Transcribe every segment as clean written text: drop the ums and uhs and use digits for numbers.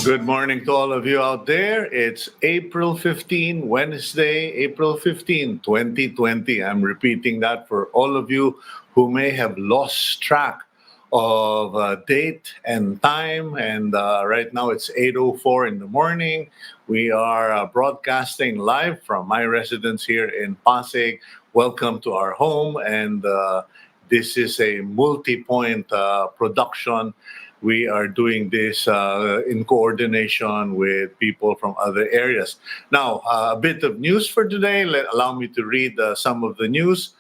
Good morning to all of you out there. It's April 15, Wednesday, April 15, 2020. I'm repeating that for all of you who may have lost track of date and time. And right now it's 8:04 in the morning. We are broadcasting live from my residence here in Pasig. Welcome to our home. And this is a multi-point production. We are doing this in coordination with people from other areas. Now, a bit of news for today. Allow me to read some of the news.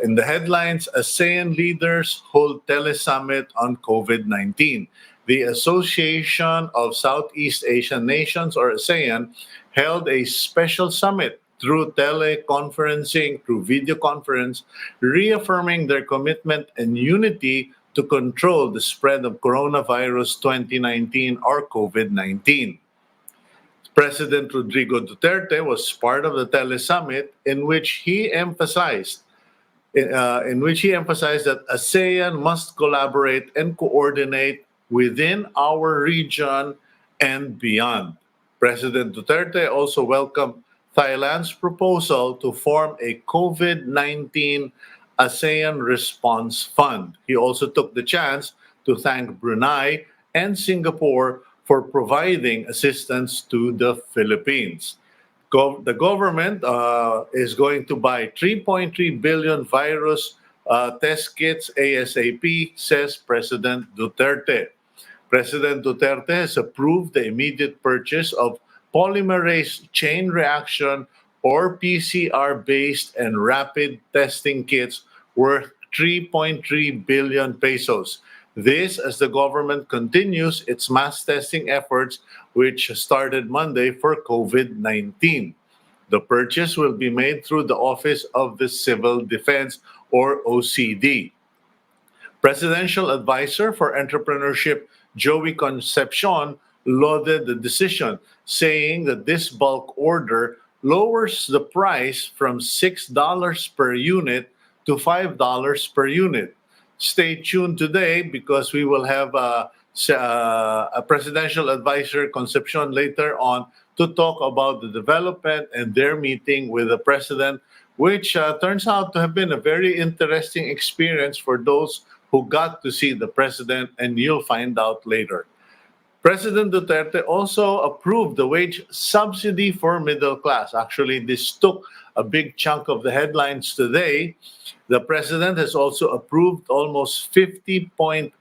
In the headlines, ASEAN leaders hold telesummit on COVID-19. The Association of Southeast Asian Nations, or ASEAN, held a special summit through teleconferencing, through video conference, reaffirming their commitment and unity to control the spread of coronavirus 2019 or COVID-19. President Rodrigo Duterte was part of the telesummit in which he emphasized that ASEAN must collaborate and coordinate within our region and beyond. President Duterte also welcomed Thailand's proposal to form a COVID-19 ASEAN Response Fund. He also took the chance to thank Brunei and Singapore for providing assistance to the Philippines. The government is going to buy 3.3 billion virus test kits ASAP, says President Duterte. President Duterte has approved the immediate purchase of polymerase chain reaction or PCR-based and rapid testing kits worth 3.3 billion pesos. This as the government continues its mass testing efforts, which started Monday for COVID-19. The purchase will be made through the Office of the Civil Defense, or OCD. Presidential Advisor for Entrepreneurship Joey Concepcion lauded the decision, saying that this bulk order lowers the price from $6 per unit to $5 per unit. Stay tuned today because we will have a presidential advisor, Concepcion, later on to talk about the development and their meeting with the president, which turns out to have been a very interesting experience for those who got to see the president, and you'll find out later. President Duterte also approved the wage subsidy for middle class. Actually, this took a big chunk of the headlines today. The president has also approved almost 50.8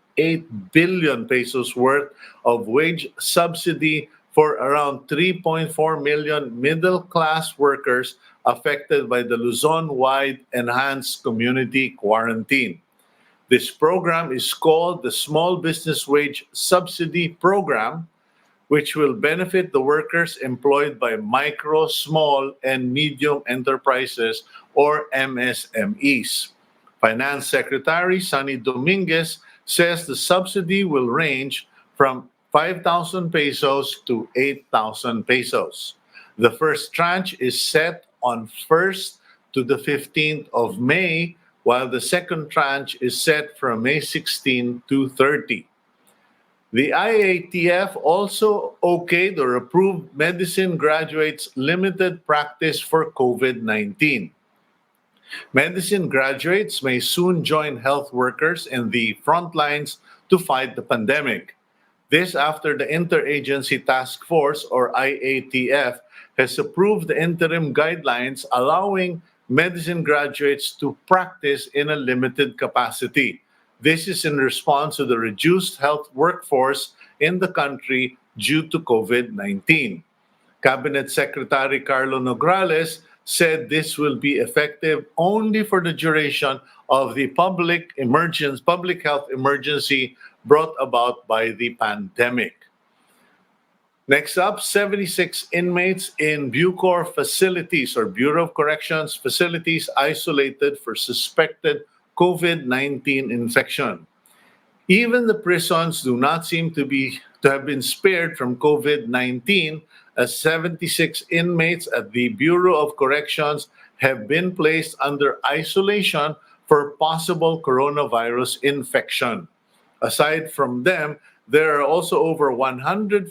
billion pesos worth of wage subsidy for around 3.4 million middle-class workers affected by the Luzon-wide enhanced community quarantine. This program is called the Small Business Wage Subsidy Program, which will benefit the workers employed by micro, small, and medium enterprises, or MSMEs. Finance Secretary Sunny Dominguez says the subsidy will range from 5,000 pesos to 8,000 pesos. The first tranche is set on 1st to the 15th of May, while the second tranche is set from May 16 to 30. The IATF also okayed or approved medicine graduates' limited practice for COVID-19. Medicine graduates may soon join health workers in the front lines to fight the pandemic. This after the Interagency Task Force, or IATF, has approved the interim guidelines allowing medicine graduates to practice in a limited capacity. This is in response to the reduced health workforce in the country due to COVID-19. Cabinet Secretary Carlo Nograles said this will be effective only for the duration of the public health emergency brought about by the pandemic. Next up, 76 inmates in Bucor facilities or Bureau of Corrections facilities isolated for suspected COVID-19 infection. Even the prisons do not seem to have been spared from COVID-19, as 76 inmates at the Bureau of Corrections have been placed under isolation for possible coronavirus infection. Aside from them, there are also over 150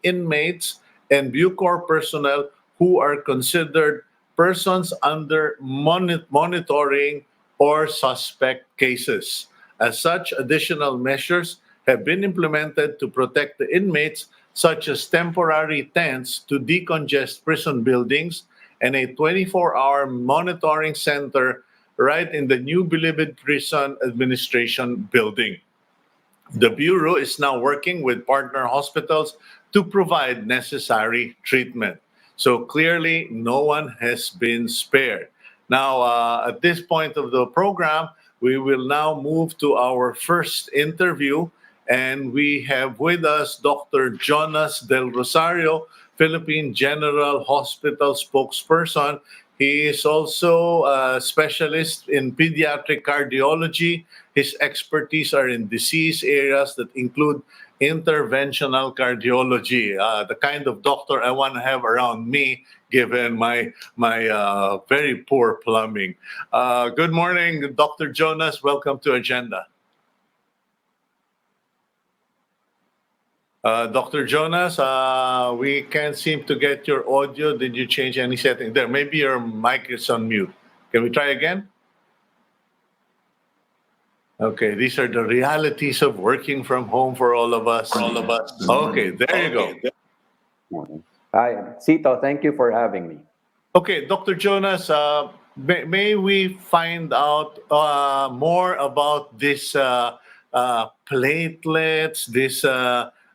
inmates and Bucor personnel who are considered persons under monitoring or suspect cases. As such, additional measures have been implemented to protect the inmates, such as temporary tents to decongest prison buildings and a 24-hour monitoring center right in the new Bilibid Prison Administration building. The Bureau is now working with partner hospitals to provide necessary treatment. So clearly, no one has been spared. Now, at this point of the program, we will now move to our first interview. And we have with us Dr. Jonas del Rosario, Philippine General Hospital spokesperson. He is also a specialist in pediatric cardiology. His expertise are in disease areas that include interventional cardiology, the kind of doctor I want to have around me, given my very poor plumbing. Good morning, Dr. Jonas. Welcome to Agenda. Dr. Jonas, we can't seem to get your audio. Did you change any setting? There, maybe your mic is on mute. Can we try again? Okay, these are the realities of working from home for all of us. Okay, there you go. Hi, Cito, thank you for having me. Okay, Dr. Jonas, may we find out more about this platelets,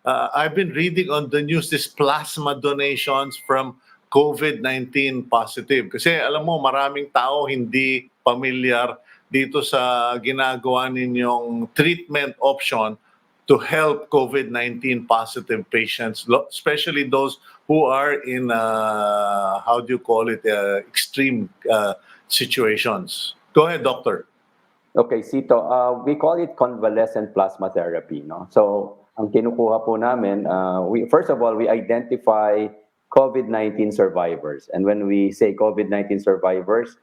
I've been reading on the news, this plasma donations from COVID-19 positive. Kasi alam mo, maraming tao hindi familiar dito sa ginagawa ninyong treatment option to help COVID-19 positive patients, especially those who are in, how do you call it, extreme situations. Go ahead, doctor. Okay, Cito, we call it convalescent plasma therapy. No? So, ang kinukuha po namin, first of all, we identify COVID-19 survivors. And when we say COVID-19 survivors,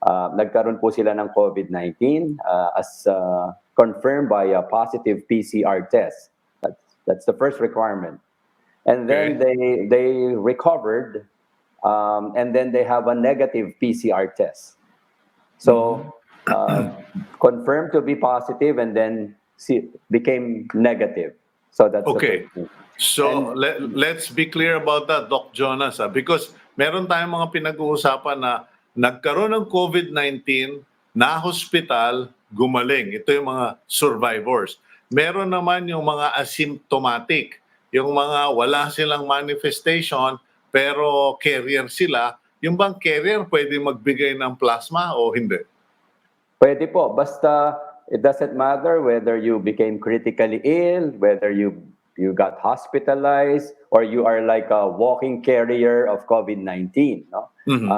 nagkaroon po sila ng COVID-19 as confirmed by a positive PCR test. That's the first requirement. And then they recovered, and then they have a negative PCR test. So, confirmed to be positive and then became negative. So that's okay. So let's be clear about that, Doc Jonas, because meron tayong mga pinag-uusapan na nagkaroon ng COVID-19, na hospital, gumaling. Ito yung mga survivors. Meron naman yung mga asymptomatic, yung mga wala silang manifestation pero carrier sila. Yung bang carrier pwede magbigay ng plasma o hindi? Pwede po. Basta it doesn't matter whether you became critically ill, whether you got hospitalized, or you are like a walking carrier of COVID-19. No? Mm-hmm.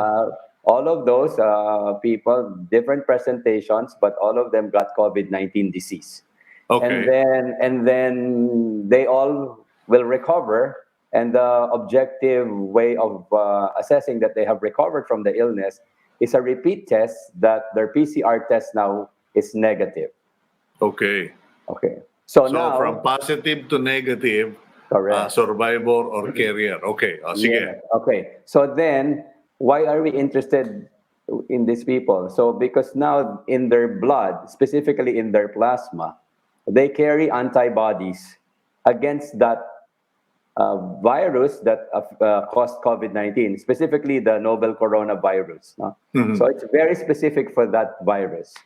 All of those people, different presentations, but all of them got COVID-19 disease. Okay. And then they all will recover. And the objective way of assessing that they have recovered from the illness is a repeat test that their PCR test now is negative. Okay. So now, from positive to negative, survivor or carrier. Okay. Sige. Yeah. Okay. So then, why are we interested in these people? So because now in their blood, specifically in their plasma, they carry antibodies against that virus that caused COVID-19, specifically the novel coronavirus. No? Mm-hmm. So it's very specific for that virus.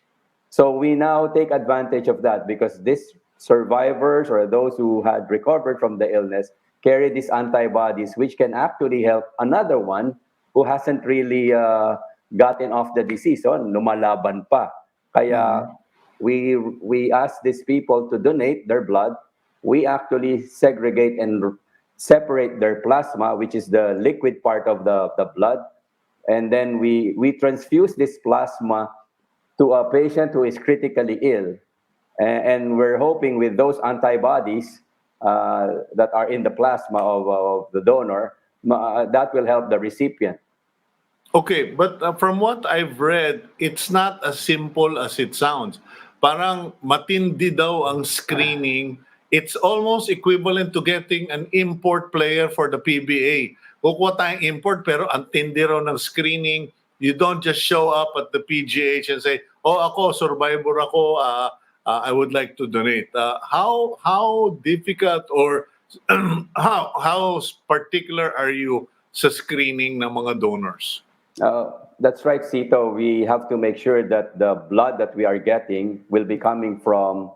So we now take advantage of that because these survivors or those who had recovered from the illness carry these antibodies, which can actually help another one who hasn't really gotten off the disease, so lumalaban pa. Kaya we ask these people to donate their blood. We actually segregate and separate their plasma, which is the liquid part of the blood, and then we transfuse this plasma to a patient who is critically ill. And we're hoping with those antibodies that are in the plasma of the donor, that will help the recipient. Okay, but from what I've read, it's not as simple as it sounds. parang matindi daw ang screening. It's almost equivalent to getting an import player for the PBA. Kukuha tayong import pero ang tindi raw ng screening. You don't just show up at the PGH and say, oh ako, survivor ako, I would like to donate. How difficult or how particular are you sa screening ng mga donors? That's right, Cito. We have to make sure that the blood that we are getting will be coming from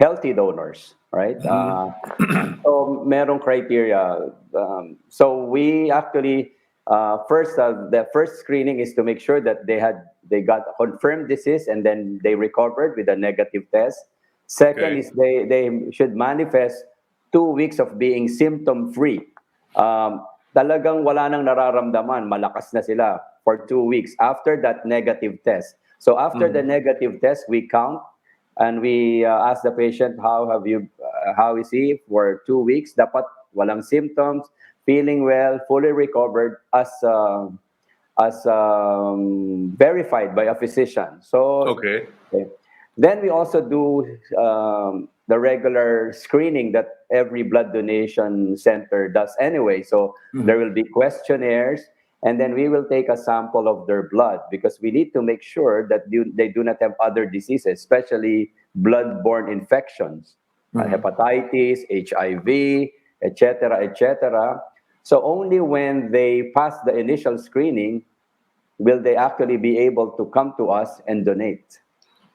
healthy donors, right? So merong criteria. So we actually the first screening is to make sure that they got a confirmed disease and then they recovered with a negative test. Second Okay. is they should manifest 2 weeks of being symptom free. Talagang wala nang nararamdaman, malakas na sila for 2 weeks after that negative test. So after the negative test, we count and we ask the patient, how is he for 2 weeks? Dapat walang symptoms, feeling well, fully recovered as verified by a physician. So Okay. okay. Then we also do the regular screening that every blood donation center does anyway. So there will be questionnaires, and then we will take a sample of their blood because we need to make sure that they do not have other diseases, especially blood-borne infections, hepatitis, HIV, etc., etc. So only when they pass the initial screening will they actually be able to come to us and donate.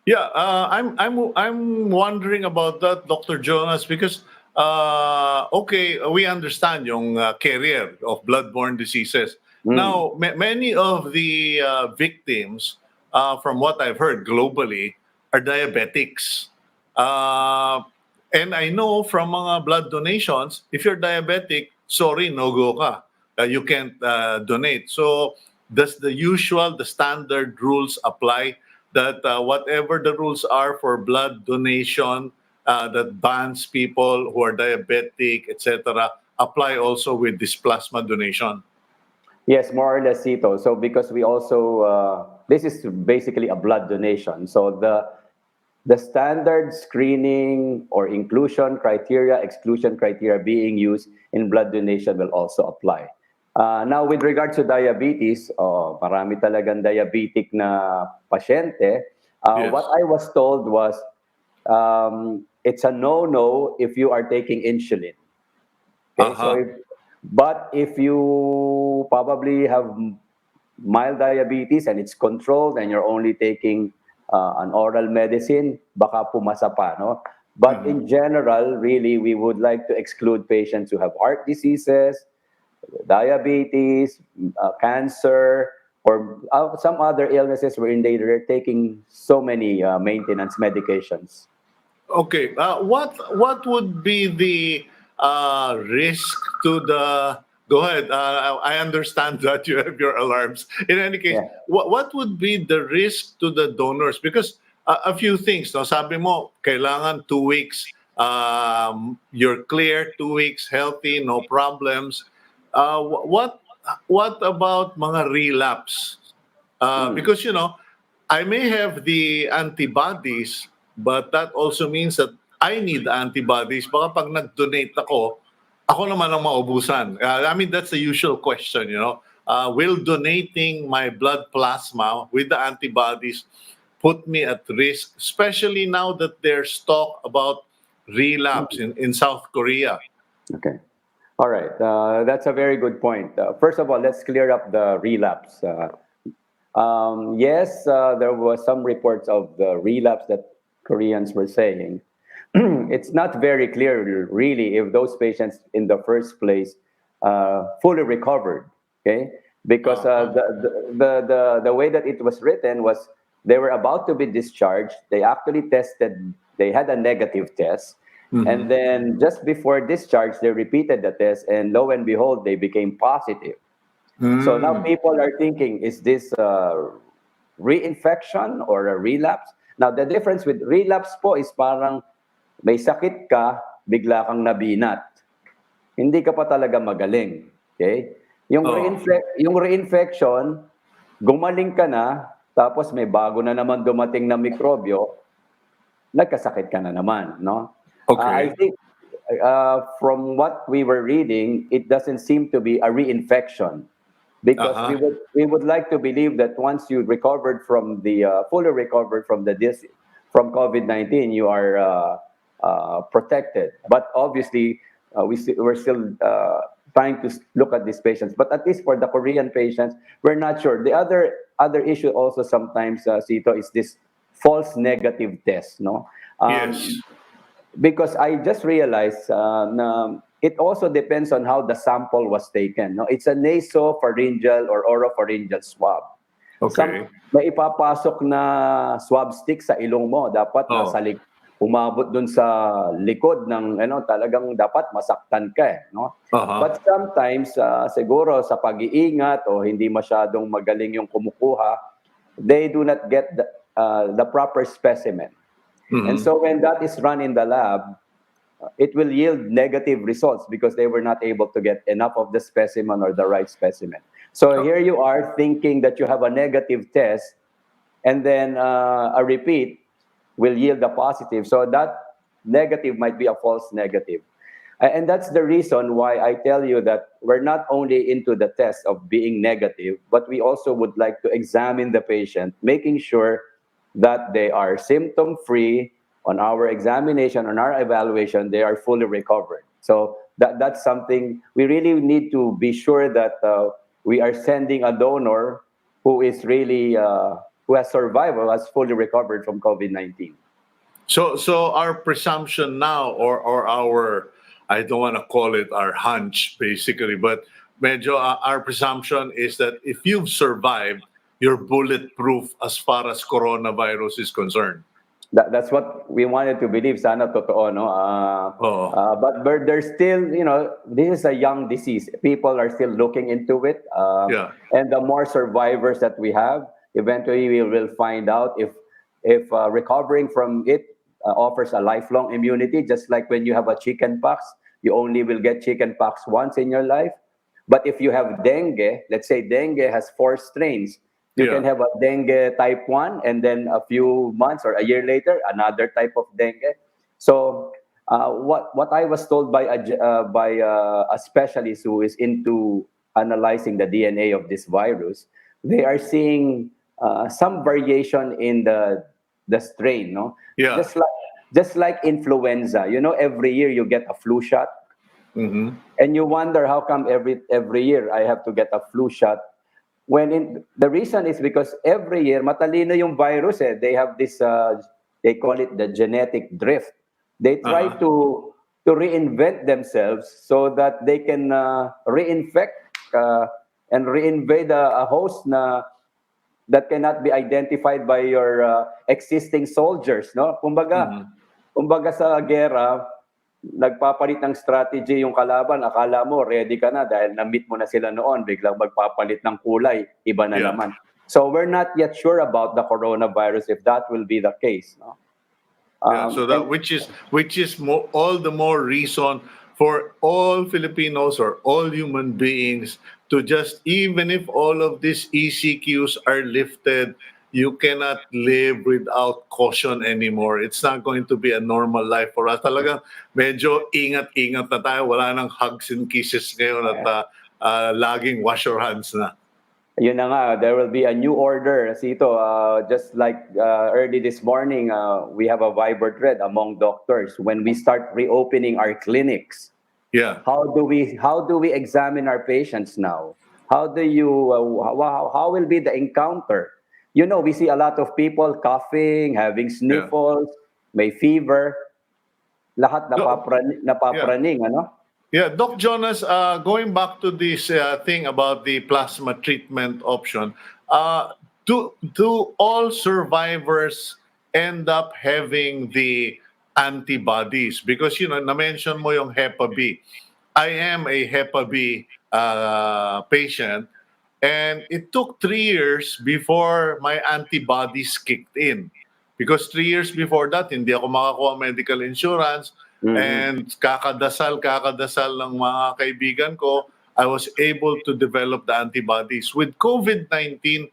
Yeah, I'm wondering about that, Dr. Jonas, because okay, we understand yung carrier of blood-borne diseases. Now, many of the victims, from what I've heard globally, are diabetics. Uh, and I know from mga blood donations, if you're diabetic, sorry, no go ka. You can't donate. So, does the standard rules apply? That whatever the rules are for blood donation that bans people who are diabetic, etc., apply also with this plasma donation. Yes, more or less, Cito. So because we also this is basically a blood donation. So the standard screening or inclusion criteria, exclusion criteria being used in blood donation will also apply. Now, with regard to diabetes, marami talagang diabetic na pasyente. Yes. What I was told was it's a no-no if you are taking insulin. Okay, so Uh-huh. if you probably have mild diabetes and it's controlled and you're only taking an oral medicine, baka pumasa pa, no? But in general, really, we would like to exclude patients who have heart diseases, diabetes, cancer, or some other illnesses wherein they're taking so many maintenance medications. Okay. What would be the risk to the? Go ahead. I understand that you have your alarms. In any case, Yeah. what would be the risk to the donors? Because a few things. No, sabi mo, kailangan 2 weeks. You're clear, 2 weeks, healthy, no problems. What about mga relapse? Because I may have the antibodies, but that also means that I need antibodies. Baka pag nag-donate ako naman ang maubusan. I mean, that's the usual question. Will donating my blood plasma with the antibodies put me at risk, especially now that there's talk about relapse in South Korea? Okay. All right. That's a very good point. First of all, let's clear up the relapse. Yes, there was some reports of the relapse that Koreans were saying. It's not very clear, really, if those patients in the first place fully recovered. Okay, because the way that it was written was they were about to be discharged. They actually tested. They had a negative test. And then just before discharge, they repeated the test, and lo and behold, they became positive. So now people are thinking, is this a reinfection or a relapse? Now, the difference with relapse po is parang may sakit ka, bigla kang nabinat. Hindi ka pa talaga magaling. Okay? Yung, Oh. yung nagkasakit ka na naman, no? I Okay. think from what we were reading, it doesn't seem to be a reinfection because Uh-huh. we would like to believe that once you recovered from the fully recovered from the from COVID-19, you are protected. But obviously, we're still trying to look at these patients. But at least for the Korean patients, we're not sure. The other issue also sometimes, Cito, is this false negative test. No, Yes. because I just realized na it also depends on how the sample was taken. No, it's a nasopharyngeal or oropharyngeal swab. Some Okay. may ipapasok na swab stick sa ilong mo, dapat nasa Oh. umabot dun sa likod ng talagang dapat masaktan ka no. Uh-huh. But sometimes siguro sa pag-iingat o hindi masyadong magaling yung kumukuha, they do not get the proper specimen. And Mhm. so when that is run in the lab, it will yield negative results because they were not able to get enough of the specimen or the right specimen. So Oh, here you are thinking that you have a negative test, and then a repeat will yield a positive. So that negative might be a false negative. And that's the reason why I tell you that we're not only into the test of being negative, but we also would like to examine the patient, making sure that they are symptom free. On our examination, on our evaluation, they are fully recovered. So that's something we really need to be sure that we are sending a donor who is really who has survived or has fully recovered from COVID-19. so our presumption now, or our, I don't want to call it our hunch, basically, but medyo our presumption is that if you've survived, you're bulletproof as far as coronavirus is concerned. That's what we wanted to believe. Sana totoo, no? Oh, But there's still, this is a young disease. People are still looking into it. yeah. And the more survivors that we have, eventually we will find out if recovering from it offers a lifelong immunity, just like when you have a chicken pox, you only will get chicken pox once in your life. But if you have dengue, let's say dengue has 4 strains, you can Yeah. have a dengue type 1, and then a few months or a year later, another type of dengue. So, what I was told by a specialist who is into analyzing the DNA of this virus, they are seeing some variation in the strain. No, Yeah. just like just like influenza. Every year you get a flu shot, Hmm. and you wonder how come every year I have to get a flu shot. The reason is because every year matalino yung virus they have this they call it the genetic drift. They try Uh-huh. to reinvent themselves so that they can reinfect and reinvade a host that cannot be identified by your existing soldiers, no? Hmm. Kumbaga sa gera, nagpapalit ng strategy yung kalaban, akala mo ready ka na dahil na-meet mo na sila noon, biglang magpapalit ng kulay, iba na Yeah. naman. So we're not yet sure about the coronavirus if that will be the case, no? Yeah, so that, And which is all the more reason for all Filipinos or all human beings to just, even if all of these ECQs are lifted, you cannot live without caution anymore. It's not going to be a normal life for us. Talagang medyo ingat-ingat na tayo. Wala nang hugs and kisses ngayon at laging wash your hands na. yun na nga, there will be a new order, Sito. Just like early this morning, we have a Viber thread among doctors. When we start reopening our clinics, Yeah. how do we examine our patients now? How do you how will be the encounter? We see a lot of people coughing, having Yeah. sniffles, may fever, lahat No, yeah. napapraning, ano? Yeah, Doc Jonas, going back to this thing about the plasma treatment option, do all survivors end up having the antibodies? Because, na-mention mo yung Hepa B. I am a Hepa B patient, and it took 3 years before my antibodies kicked in. Because 3 years before that, hindi ako makakuha medical insurance, Mhm. and kakadasal ng mga kaibigan ko, I was able to develop the antibodies. With COVID-19,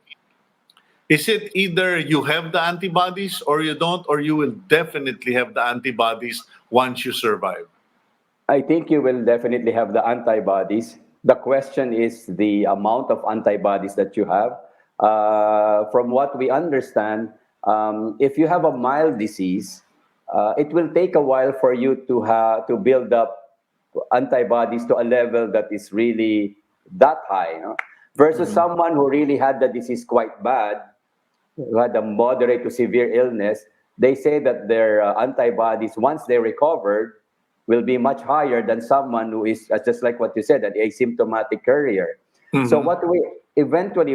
Is it either you have the antibodies or you don't, or you will definitely have the antibodies once you survive? I think you will definitely have the antibodies. The question is the amount of antibodies that you have. From what we understand, if you have a mild disease, it will take a while for you to build up antibodies to a level that is really that high, you know? Versus Mhm. someone who really had the disease quite bad, who had a moderate to severe illness, they say that their antibodies, once they recovered, will be much higher than someone who is just like what you said, an asymptomatic carrier. So Mhm.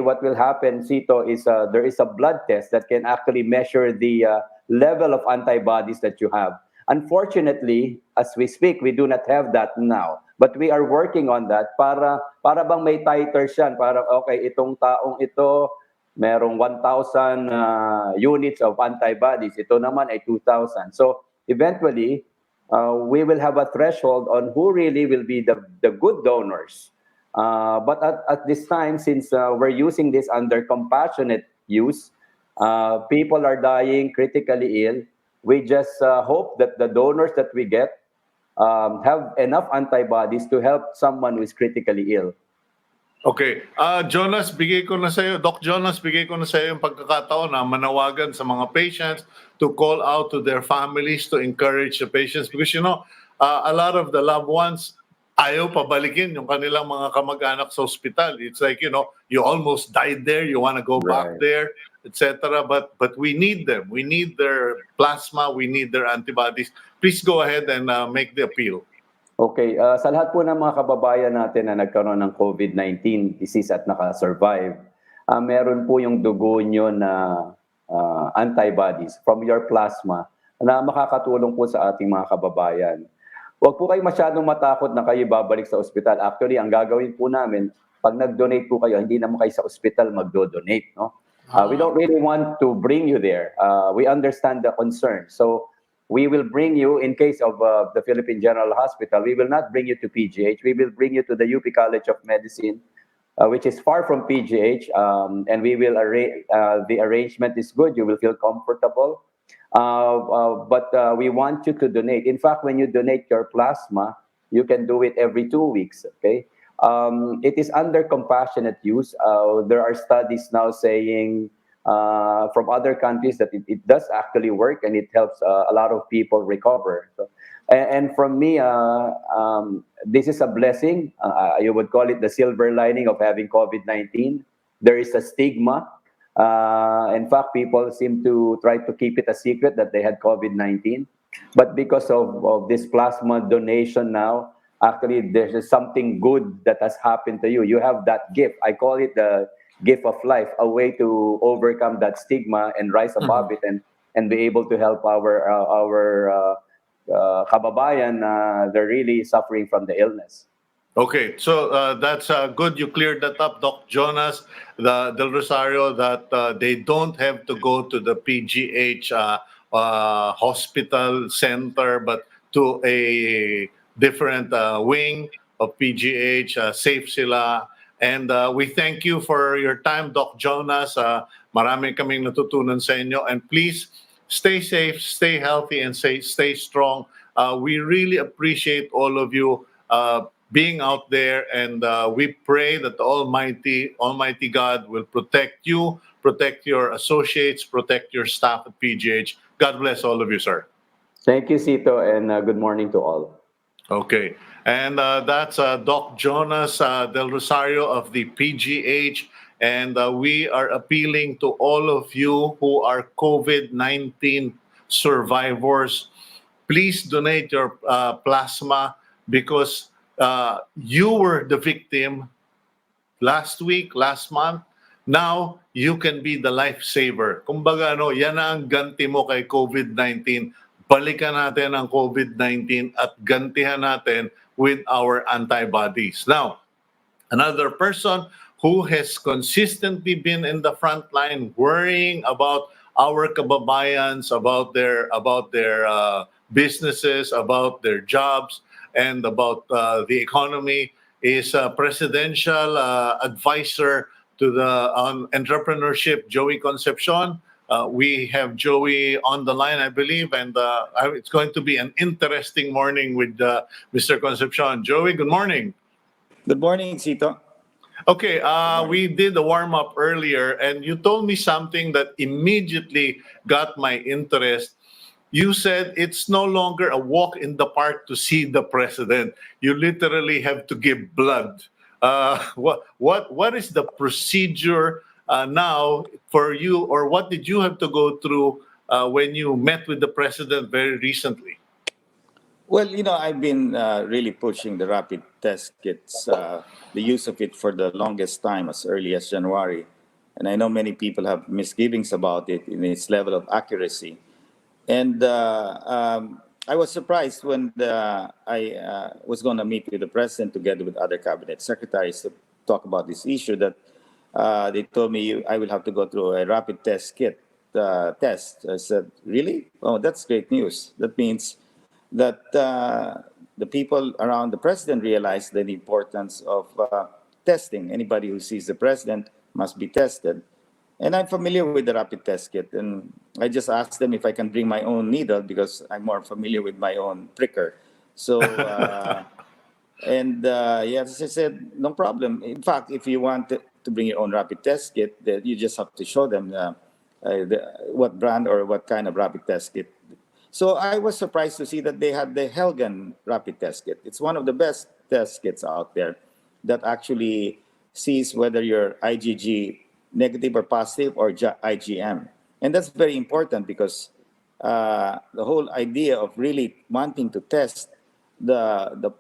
what will happen, Cito, is there is a blood test that can actually measure the level of antibodies that you have. Unfortunately, as we speak, we do not have that now. But we are working on that para bang may titer siya, para okay, itong taong ito merong 1,000 units of antibodies. Ito naman ay 2,000. So eventually, we will have a threshold on who really will be the good donors. But at this time, since we're using this under compassionate use, people are dying critically ill. We just hope that the donors that we get have enough antibodies to help someone who is critically ill. Okay. Jonas, bigay ko na sa iyo. Doc Jonas, bigay ko na sa iyo yung pagkakataon na manawagan sa mga patients to call out to their families to encourage the patients because a lot of the loved ones ayaw pabalikin yung kanilang mga kamag-anak sa ospital. It's like, you almost died there, you want to go back Right. there, etc. But we need them. We need their plasma, we need their antibodies. Please go ahead and make the appeal. Okay, sa lahat po ng mga kababayan natin na nagkaroon ng COVID-19 disease at naka-survive, meron po yung dugo nyo na antibodies from your plasma na makakatulong po sa ating mga kababayan. Huwag po kayo masyadong matakot na kayo babalik sa ospital. Actually, ang gagawin po namin, pag nag-donate po kayo, hindi naman kayo sa ospital magdo-donate. No? We don't really want to bring you there. We understand the concern. So, we will bring you, in case of the Philippine General Hospital, we will not bring you to PGH. We will bring you to the UP College of Medicine, which is far from PGH, and we will the arrangement is good. You will feel comfortable, but we want you to donate. In fact, when you donate your plasma, you can do it every 2 weeks. Okay, it is under compassionate use. There are studies now saying from other countries that it does actually work and it helps a lot of people recover. So, and from me, this is a blessing. You would call it the silver lining of having COVID-19. There is a stigma. In fact, people seem to try to keep it a secret that they had COVID-19. But because of this plasma donation now, actually, there's something good that has happened to you. You have that gift. I call it the gift of life, a way to overcome that stigma and rise above it and be able to help our kababayan. They're really suffering from the illness. Okay, so that's good. You cleared that up, Doc Jonas Del Rosario, that they don't have to go to the PGH hospital center, but to a different wing of PGH. Safe sila. And we thank you for your time, Doc Jonas. Marami kaming natutunan sa inyo. And please stay safe, stay healthy, and stay strong. We really appreciate all of you being out there, and we pray that the Almighty God will protect you, protect your associates, protect your staff at PGH. God bless all of you, sir. Thank you, Cito, and good morning to all. Okay, and that's Doc Jonas Del Rosario of the PGH, and we are appealing to all of you who are COVID-19 survivors. Please donate your plasma because you were the victim last week, last month. Now, you can be the lifesaver. Kumbaga, yan na ang ganti mo kay COVID-19. Balikan natin ang COVID-19 at gantihan natin with our antibodies. Now, another person who has consistently been in the front line worrying about our kababayans, about their businesses, about their jobs, and about the economy is presidential advisor to the on Entrepreneurship Joey Concepcion. We have Joey on the line, I believe, and it's going to be an interesting morning with Mr. Concepcion. Joey, good morning. Good morning, Cito. Okay, Good morning. we did a warm up earlier, and you told me something that immediately got my interest. You said it's no longer a walk in the park to see the president. You literally have to give blood. What is the procedure now for you, or what did you have to go through when you met with the president very recently? Well, I've been really pushing the rapid test kits, the use of it for the longest time, as early as January. And I know many people have misgivings about it in its level of accuracy. And I was surprised when I was going to meet with the president together with other cabinet secretaries to talk about this issue that they told me I will have to go through a rapid test kit test. I said, really? Oh, that's great news. That means that the people around the president realize the importance of testing. Anybody who sees the president must be tested. And I'm familiar with the rapid test kit. And I just asked them if I can bring my own needle because I'm more familiar with my own pricker. So, yes, I said, no problem. In fact, if you want to bring your own rapid test kit, then you just have to show them what brand or what kind of rapid test kit. So I was surprised to see that they had the Helgan rapid test kit. It's one of the best test kits out there that actually sees whether you're IgG negative or positive or IgM. And that's very important because the whole idea of really wanting to test the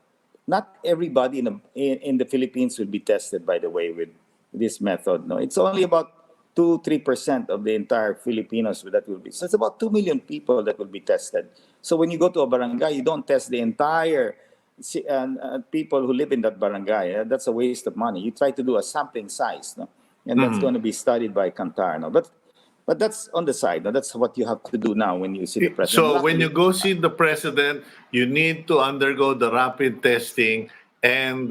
not everybody in the Philippines will be tested, by the way, with this method. No, it's only about 2-3% of the entire Filipinos that will be. So it's about 2 million people that will be tested. So when you go to a barangay, you don't test the entire people who live in that barangay. That's a waste of money. You try to do a sampling size, no? And that's going to be studied by Kantar. No? But that's on the side. No? That's what you have to do now when you see the president. So when Luckily, you go see the president, you need to undergo the rapid testing. And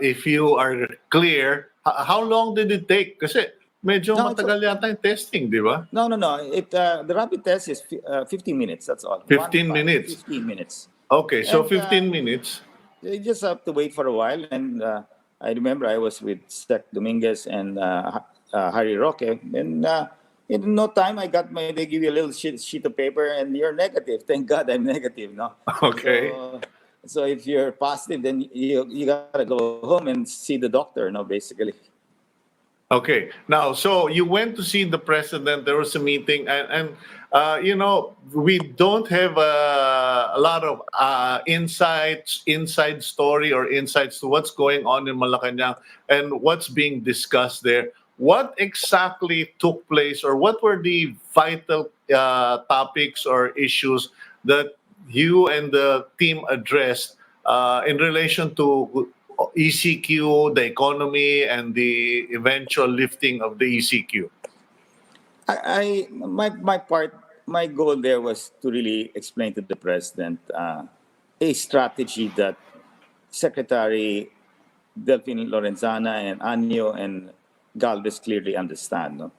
if you are clear, how long did it take? Kasi medyo no, it's, matagal yata yung testing, di ba? no. The rapid test is 15 minutes. That's all. 15 5, minutes. 15 minutes. Okay, so And 15 minutes. you just have to wait for a while. And I remember I was with Sec Dominguez and Harry Roque. And in no time, they give you a little sheet of paper and you're negative. Thank God I'm negative, no? Okay. So if you're positive, then you gotta go home and see the doctor, no, basically. Okay. Now, so you went to see the president. There was a meeting, and we don't have a lot of inside story, or insights to what's going on in Malacanang and what's being discussed there. What exactly took place, or what were the vital topics or issues that you and the team addressed in relation to ECQ, the economy, and the eventual lifting of the ECQ? My goal there was to really explain to the president a strategy that Secretary Delphine Lorenzana and Anyo and Galvez clearly understand. No?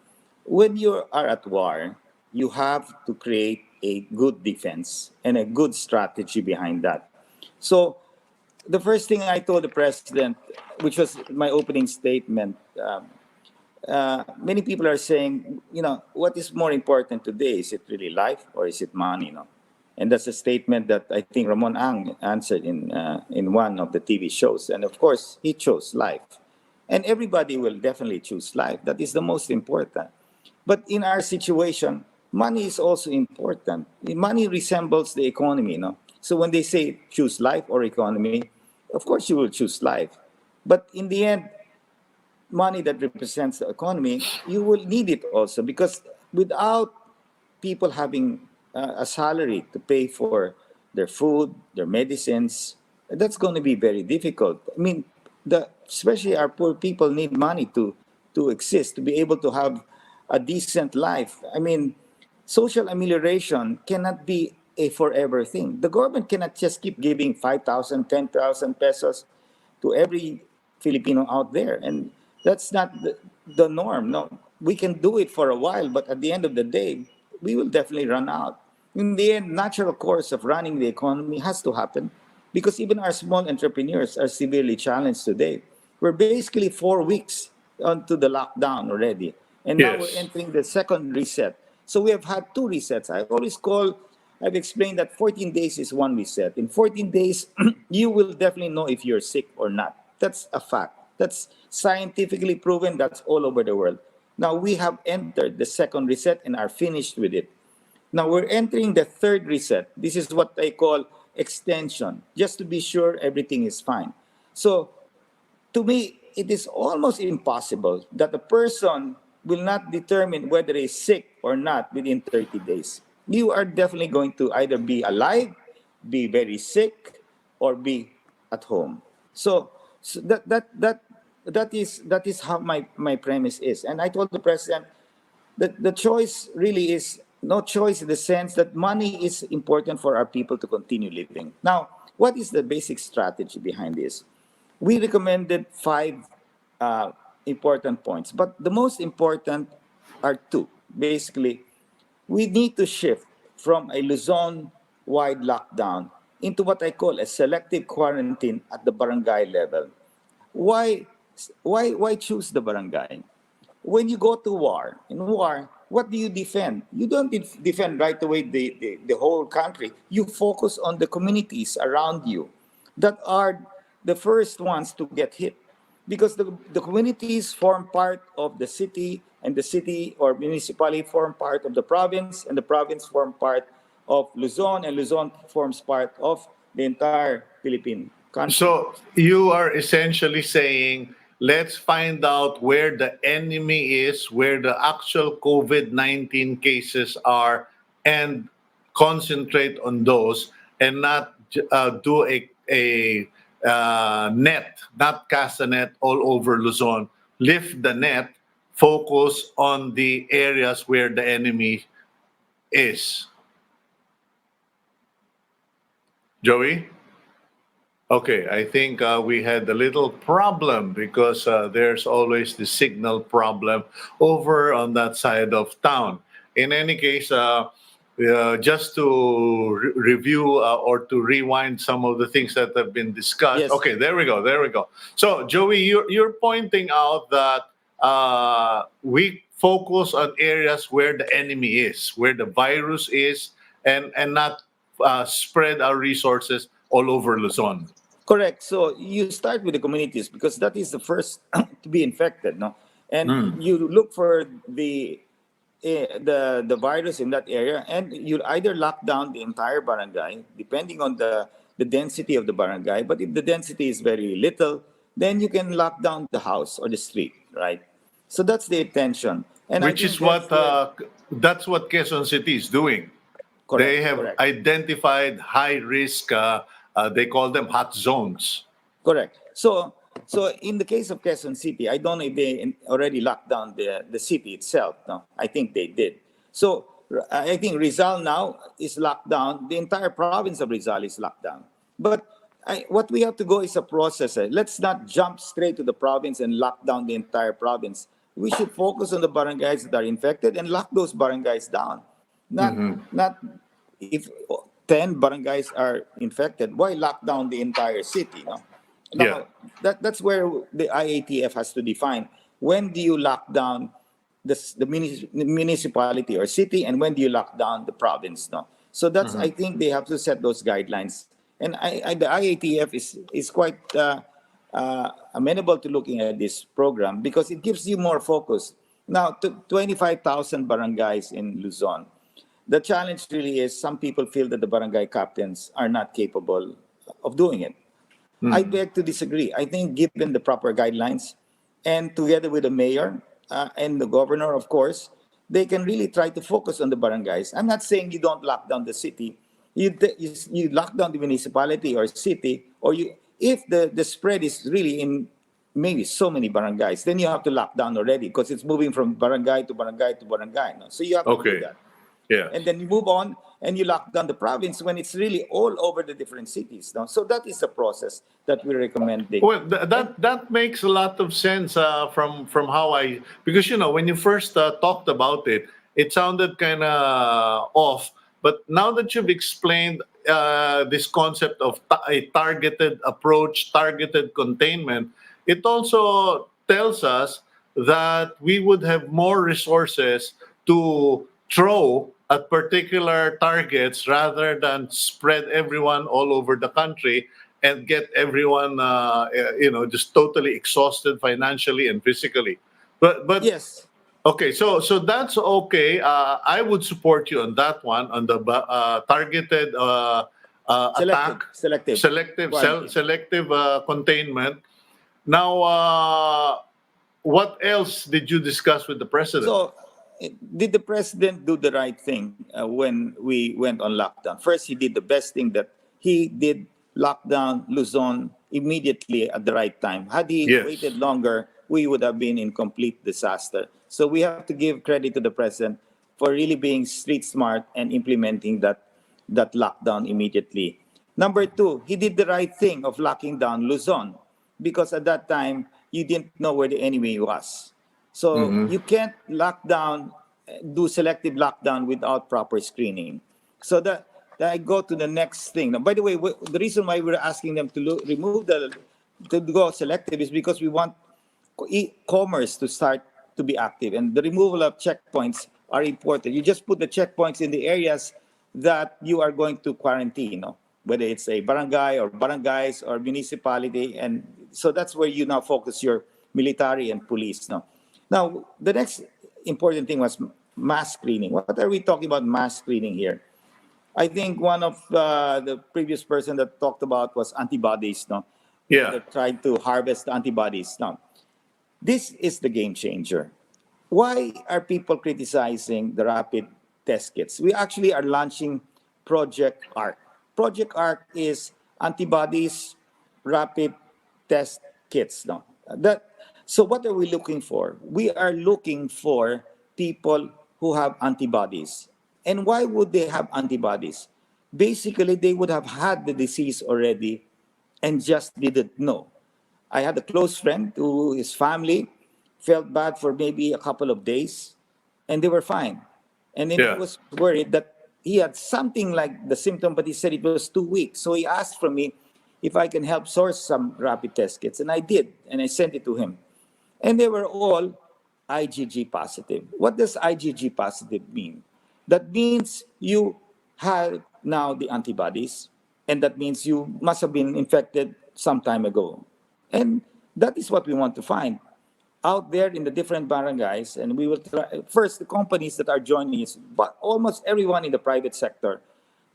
When you are at war, you have to create a good defense and a good strategy behind that. So the first thing I told the president, which was my opening statement, many people are saying, what is more important today? Is it really life or is it money? No? And that's a statement that I think Ramon Ang answered in one of the TV shows. And of course, he chose life. And everybody will definitely choose life. That is the most important. But in our situation, money is also important. Money resembles the economy. No? So when they say choose life or economy, of course you will choose life. But in the end, money that represents the economy, you will need it also because without people having a salary to pay for their food, their medicines, that's going to be very difficult. I mean, especially our poor people need money to exist, to be able to have a decent life. I mean, social amelioration cannot be a forever thing. The government cannot just keep giving 5,000, 10,000 pesos to every Filipino out there. And that's not the norm. No, we can do it for a while, but at the end of the day, we will definitely run out. In the end, natural course of running the economy has to happen because even our small entrepreneurs are severely challenged today. We're basically 4 weeks onto the lockdown already, and now we're Yes. entering the second reset. So we have had two resets. I've explained that 14 days is one reset. In 14 days, you will definitely know if you're sick or not. That's a fact. That's scientifically proven. That's all over the world. Now we have entered the second reset and are finished with it. Now we're entering the third reset. This is what I call extension, just to be sure everything is fine. So to me, it is almost impossible that a person will not determine whether he's sick or not within 30 days. You are definitely going to either be alive, be very sick, or be at home. So that is how my premise is. And I told the president that the choice really is no choice in the sense that money is important for our people to continue living. Now, what is the basic strategy behind this? We recommended five uh, important points, but the most important are two. Basically, we need to shift from a Luzon-wide lockdown into what I call a selective quarantine at the barangay level. Why, why choose the barangay? When you go to war, in war, what do you defend? You don't defend right away the whole country. You focus on the communities around you that are the first ones to get hit. Because the communities form part of the city, and the city or municipality form part of the province, and the province form part of Luzon, and Luzon forms part of the entire Philippine country. So you are essentially saying, let's find out where the enemy is, where the actual COVID-19 cases are, and concentrate on those, and not do a net, not cast a net all over Luzon. Lift the net, focus on the areas where the enemy is. Joey? Okay, I think we had a little problem because there's always the signal problem over on that side of town. In any case, just to review or to rewind some of the things that have been discussed. Yes, Okay, there we go, there we go. So, Joey, you're pointing out that we focus on areas where the enemy is, where the virus is, and not spread our resources all over Luzon. correct. So you start with the communities because that is the first to be infected, no? And Mm. you look for the virus in that area, and you either lock down the entire barangay, depending on the density of the barangay. But if the density is very little, then you can lock down the house or the street, right? So that's the intention, and I Which think is what that's what Quezon City is doing. They correct, have correct. identified high risk. They call them hot zones. Correct. So in the case of Quezon City, I don't know if they already locked down the city itself. No, I think they did. So I think Rizal now is locked down. The entire province of Rizal is locked down. But what we have to go is a process. Let's not jump straight to the province and lock down the entire province. We should focus on the barangays that are infected and lock those barangays down. Not if 10 barangays are infected, why lock down the entire city? No? Yeah. Now, that's where the IATF has to define when do you lock down the municipality or city, and when do you lock down the province? No, so that's I think they have to set those guidelines, and the IATF is quite amenable to looking at this program because it gives you more focus. Now, to 25,000 barangays in Luzon, the challenge really is some people feel that the barangay captains are not capable of doing it. I beg to disagree. I think given the proper guidelines and together with the mayor and the governor, of course, they can really try to focus on the barangays. I'm not saying you don't lock down the city. You lock down the municipality or city, or if the spread is really in maybe so many barangays, then you have to lock down already because it's moving from barangay to barangay to barangay. No? So you have to do Okay. that, Yes. and then you move on. and you lock down the province when it's really all over the different cities. No? So that is the process that we're recommending. Well, that makes a lot of sense from how I, because when you first talked about it, it sounded kind of off. But now that you've explained this concept of a targeted approach, targeted containment, it also tells us that we would have more resources to throw at particular targets rather than spread everyone all over the country and get everyone just totally exhausted financially and physically. But Yes, okay, so that's okay. I would support you on that one, on the targeted selective, attack, selective quarantine. selective containment. Now, what else did you discuss with the president? So, did the president do the right thing when we went on lockdown? First, he did the best thing, that he did lockdown Luzon immediately at the right time. Had he waited Yes. longer, we would have been in complete disaster. So we have to give credit to the president for really being street smart and implementing that lockdown immediately. Number two, he did the right thing of locking down Luzon, because at that time you didn't know where the enemy was. So Hmm. you can't do selective lockdown without proper screening. So that I go to the next thing. Now, by the way, the reason why we're asking them to remove to go selective is because we want e-commerce to start to be active, and the removal of checkpoints are important. You just put the checkpoints in the areas that you are going to quarantine, no? Whether it's a barangay or barangays or municipality, and so that's where you now focus your military and police. No, now the next important thing was mass screening. What are we talking about mass screening here? I think one of the previous person that talked about was antibodies. No, Yeah. they're trying to harvest antibodies. Now, this is the game changer. Why are people criticizing the rapid test kits? We actually are launching Project ARC. Project ARC is antibodies rapid test kits. No, that. So what are we looking for? We are looking for people who have antibodies. And why would they have antibodies? Basically, they would have had the disease already and just didn't know. I had a close friend who his family felt bad for maybe a couple of days, and they were fine. And then he Yeah. was worried that he had something like the symptom, but he said it was 2 weeks. So he asked from me if I can help source some rapid test kits, and I did, and I sent it to him. And they were all IgG positive. What does IgG positive mean? That means you have now the antibodies, and that means you must have been infected some time ago. And that is what we want to find out there in the different barangays. And we will try, first, the companies that are joining us, but almost everyone in the private sector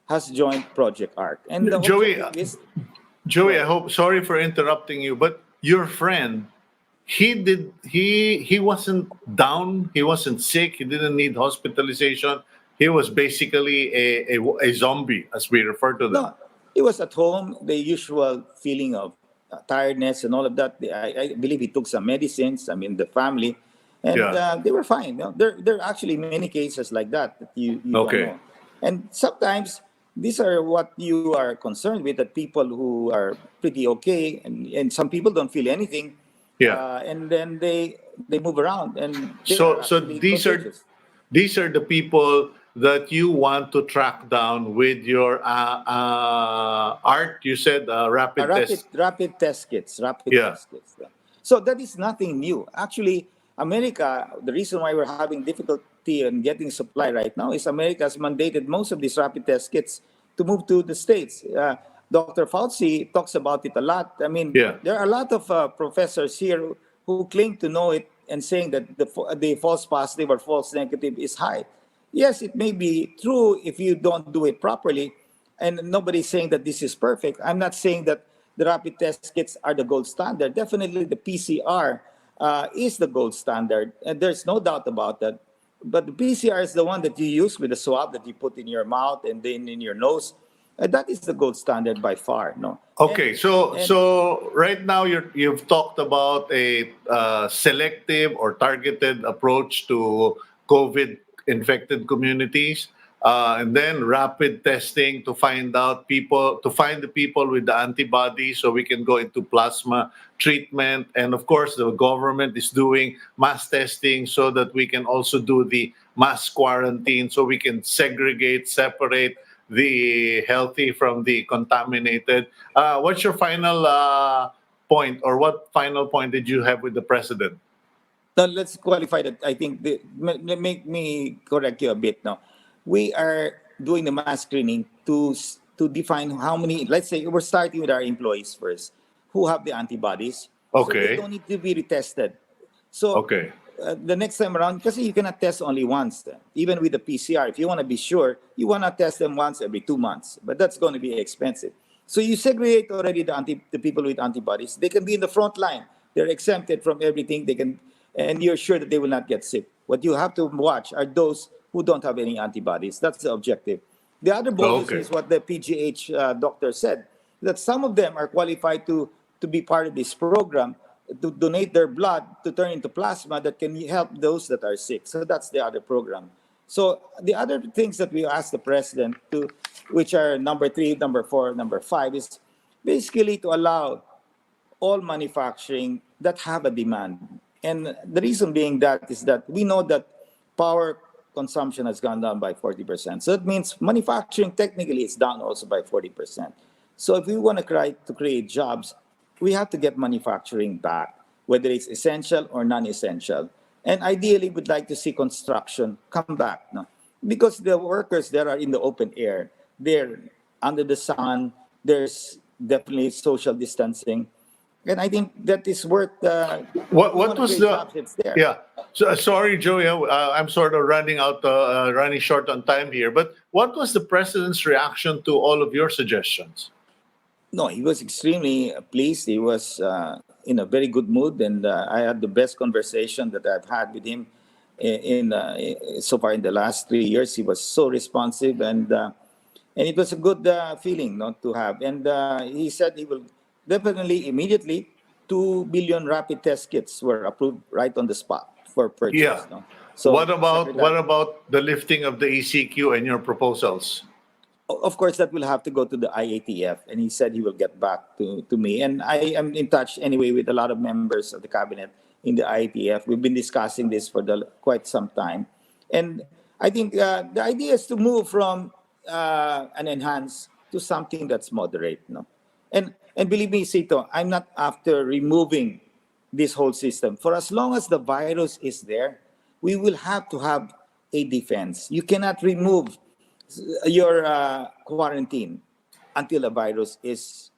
has joined Project ARC. And the Joey, objective is, go Joey, I ahead. hope, sorry for interrupting you, but your friend, he wasn't down, he wasn't sick, he didn't need hospitalization. He was basically a zombie, as we refer to them. No, he was at home, the usual feeling of tiredness and all of that. I believe he took some medicines, I mean, the family, and Yeah. they were fine. You know, there are actually many cases like that you don't Okay. know. And sometimes these are what you are concerned with, that people who are pretty okay, and some people don't feel anything, Yeah. and then they move around and they are So actually contagious. these are the people that you want to track down with your art. You said rapid test. Rapid test kits, rapid Yeah. test kits. Yeah. So that is nothing new. Actually, America, the reason why we're having difficulty in getting supply right now is America has mandated most of these rapid test kits to move to the States. Dr. Fauci talks about it a lot. I mean, Yeah. there are a lot of professors here who claim to know it and saying that the false positive or false negative is high. Yes, it may be true if you don't do it properly, and nobody's saying that this is perfect. I'm not saying that the rapid test kits are the gold standard. Definitely, the PCR is the gold standard, and there's no doubt about that. But the PCR is the one that you use with the swab that you put in your mouth and then in your nose. That is the gold standard by far. No, Okay, and so right now you've talked about a selective or targeted approach to COVID infected communities. and then rapid testing to find out people, to find the people with the antibodies so we can go into plasma treatment. And of course, the government is doing mass testing so that we can also do the mass quarantine so we can segregate, separate the healthy from the contaminated. What's your final point, or what final point did you have with the president? Now, let's qualify that. I think make me correct you a bit now. We are doing the mass screening to define how many. Let's say we're starting with our employees first, who have the antibodies, so they Okay. don't need to be retested. So Okay. the next time around, because you cannot test only once, even with the PCR. If you want to be sure, you want to test them once every 2 months, but that's going to be expensive. So you segregate already the people with antibodies. They can be in the front line. They're exempted from everything. They can, and you're sure that they will not get sick. What you have to watch are those who don't have any antibodies. That's the objective. The other bonus Okay. is what the PGH doctor said, that some of them are qualified to be part of this program, to donate their blood to turn into plasma that can help those that are sick. So that's the other program. So the other things that we asked the president to, which are number 3, number 4, number 5, is basically to allow all manufacturing that have a demand. And the reason being that is that we know that power consumption has gone down by 40%. So it means manufacturing technically is down also by 40%. So if we want to create jobs, we have to get manufacturing back, whether it's essential or non-essential. And ideally, we'd like to see construction come back, no? Because the workers there are in the open air. They're under the sun. There's definitely social distancing. And I think that is worth, if we What want to was create the? jobs, it's there. Yeah. So, sorry, Joey. I'm sort of running short on time here. But what was the president's reaction to all of your suggestions? No, he was extremely pleased. He was in a very good mood, and I had the best conversation that I've had with him so far in the last 3 years. He was so responsive, and it was a good feeling not to have. And he said he will definitely immediately 2 billion rapid test kits were approved right on the spot for Yeah. purchase. No, so What Secretary. about the lifting of the ECQ and your proposals? Of course, that will have to go to the IATF, and he said he will get back to me. And I am in touch anyway with a lot of members of the cabinet in the IATF. We've been discussing this for quite some time. And I think the idea is to move from an enhanced to something that's moderate. No? And believe me, Sito, I'm not after removing this whole system. For as long as the virus is there, we will have to have a defense. You cannot remove your quarantine until a virus is,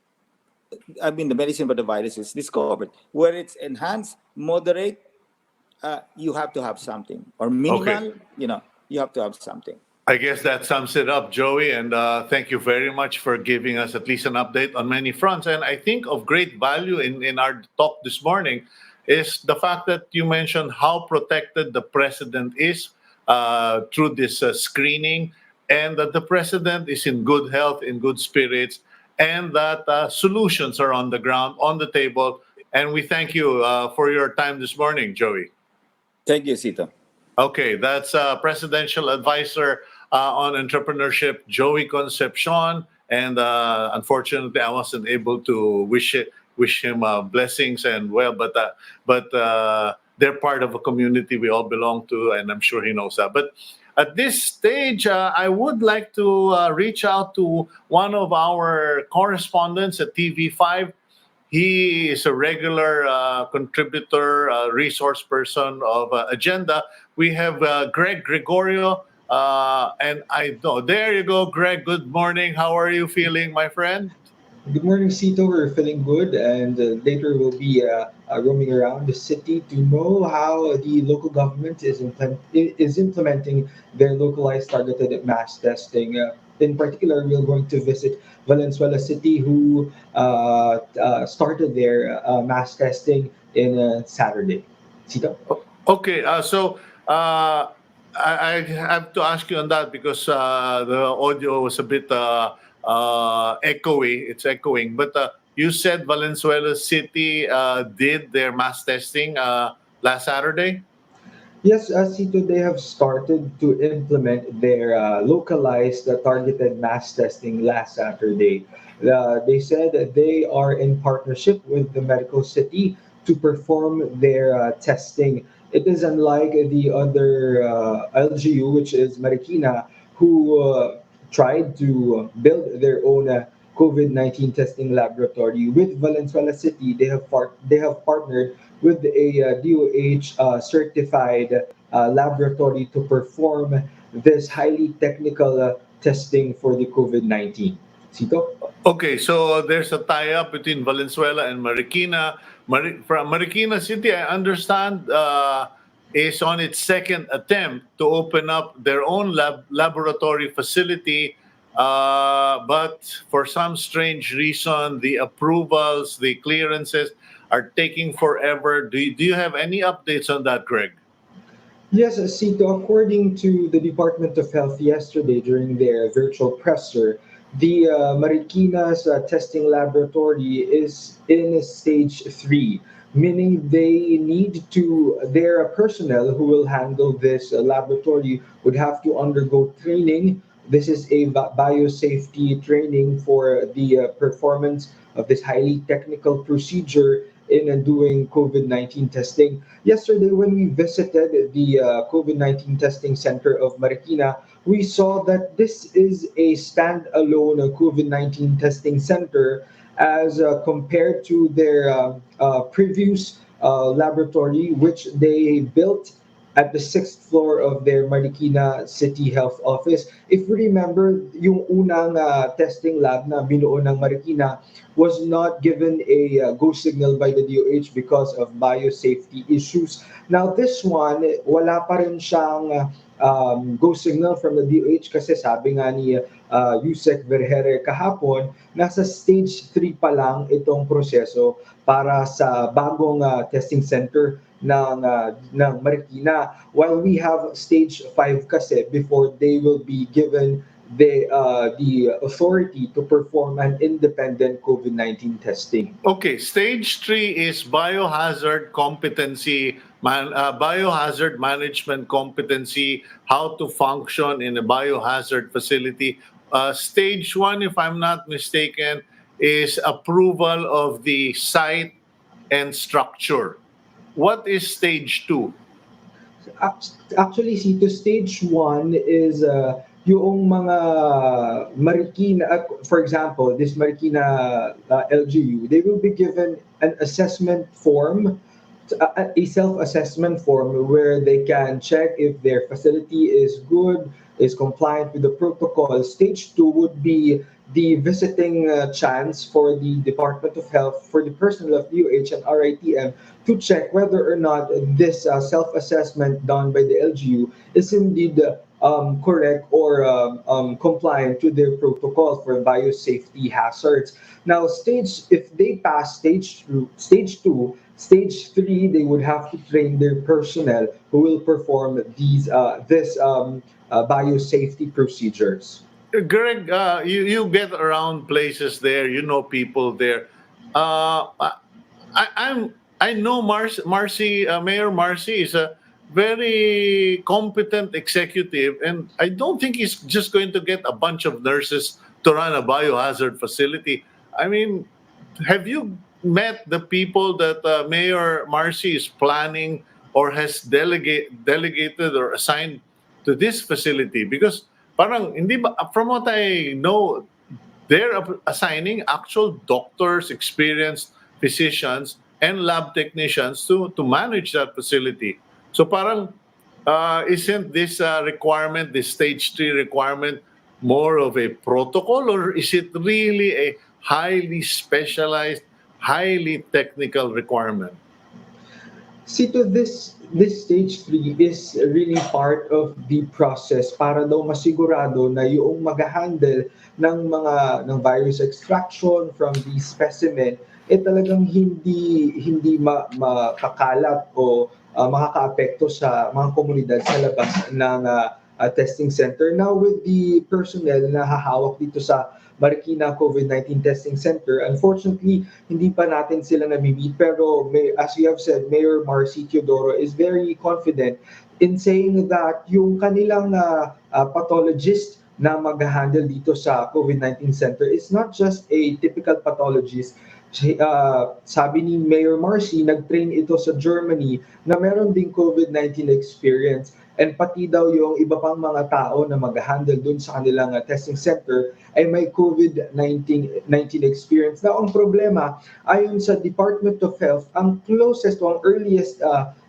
I mean, the medicine for the virus is discovered. Where it's enhanced, moderate, you have to have something. Or Okay. minimal, you have to have something. I guess that sums it up, Joey. And thank you very much for giving us at least an update on many fronts. And I think of great value in our talk this morning is the fact that you mentioned how protected the president is through this screening, and that the president is in good health, in good spirits, and that solutions are on the ground, on the table. And we thank you for your time this morning, Joey. Thank you, Sito. Okay, that's Presidential Advisor on Entrepreneurship, Joey Concepcion. And unfortunately, I wasn't able to wish him blessings and well, but they're part of a community we all belong to, and I'm sure he knows that. But at this stage, I would like to reach out to one of our correspondents at TV5. He is a regular contributor, resource person of Agenda. We have Greg Gregorio, and I know. There you go, Greg. Good morning. How are you feeling, my friend? Good morning, Cito. We're feeling good, and later we'll be roaming around the city to know how the local government is implementing their localized targeted mass testing. In particular, we're going to visit Valenzuela City, who started their mass testing in Saturday. Cito? Okay, so I have to ask you on that because the audio was a bit echoey. It's echoing, but you said Valenzuela City did their mass testing last Saturday. Yes, Sito, they have started to implement their localized targeted mass testing last Saturday. They said that they are in partnership with the medical city to perform their testing. It is unlike the other LGU, which is Marikina, who tried to build their own COVID-19 testing laboratory. With Valenzuela City, they have partnered with a DOH certified laboratory to perform this highly technical testing for the COVID-19. Sito? Okay, so there's a tie-up between Valenzuela and Marikina. From Marikina City, I understand, is on its second attempt to open up their own laboratory facility, but for some strange reason, the approvals, the clearances are taking forever. Do you have any updates on that, Greg? Yes, Sito, according to the Department of Health yesterday during their virtual presser, the Marikina's testing laboratory is in stage 3, meaning their personnel who will handle this laboratory would have to undergo training. This is a biosafety training for the performance of this highly technical procedure in doing COVID-19 testing. Yesterday, when we visited the COVID-19 testing center of Marikina, we saw that this is a standalone COVID-19 testing center as compared to their previous laboratory, which they built at the sixth floor of their Marikina City Health Office. If you remember, yung unang testing lab na binuo ng Marikina was not given a go signal by the DOH because of biosafety issues. Now this one, wala pa rin siyang go signal from the DOH kasi sabi nga ni Yusek Vergere kahapon, nasa stage 3 pa lang itong proseso para sa bagong testing center ng Marikina, while we have stage 5 kasi before they will be given the authority to perform an independent COVID-19 testing. Okay, stage 3 is biohazard management competency, how to function in a biohazard facility. Stage 1, if I'm not mistaken, is approval of the site and structure. What is stage 2? Actually, see, to stage 1 is yung mga Marikina, for example, this Marikina LGU, they will be given an assessment form, a self-assessment form where they can check if their facility is good, is compliant with the protocol. Stage 2 would be the visiting chance for the Department of Health, for the personnel of DOH and RITM to check whether or not this self-assessment done by the LGU is indeed correct or compliant to their protocol for biosafety hazards. Now, if they pass stage two, stage 3, they would have to train their personnel who will perform this biosafety procedures. Greg, you get around places there, you know people there. I know Marcy, Mayor Marcy is a very competent executive, and I don't think he's just going to get a bunch of nurses to run a biohazard facility. I mean, have you met the people that Mayor Marcy is planning or has delegated or assigned to this facility? Because parang hindi ba, from what I know, they're assigning actual doctors, experienced physicians, and lab technicians to manage that facility. So parang isn't this requirement, this stage 3 requirement, more of a protocol, or is it really a highly specialized, highly technical requirement? See, to this stage 3 is really part of the process para daw masigurado na yung mag-handle ng virus extraction from the specimen talagang hindi makakalat o makakaapekto sa mga komunidad sa labas ng testing center. Now with the personnel na hahawak dito sa Marikina COVID-19 Testing Center, unfortunately, hindi pa natin sila nami-meet. Pero as you have said, Mayor Marcy Teodoro is very confident in saying that yung kanilang pathologist na mag-handle dito sa COVID-19 center is not just a typical pathologist. Sabi ni Mayor Marcy, nag-train ito sa Germany na meron ding COVID-19 experience, and pati daw yung iba pang mga tao na mag-handle dun sa kanilang testing center ay may COVID-19 experience. Now, ang problema, ayon sa Department of Health, ang closest o ang earliest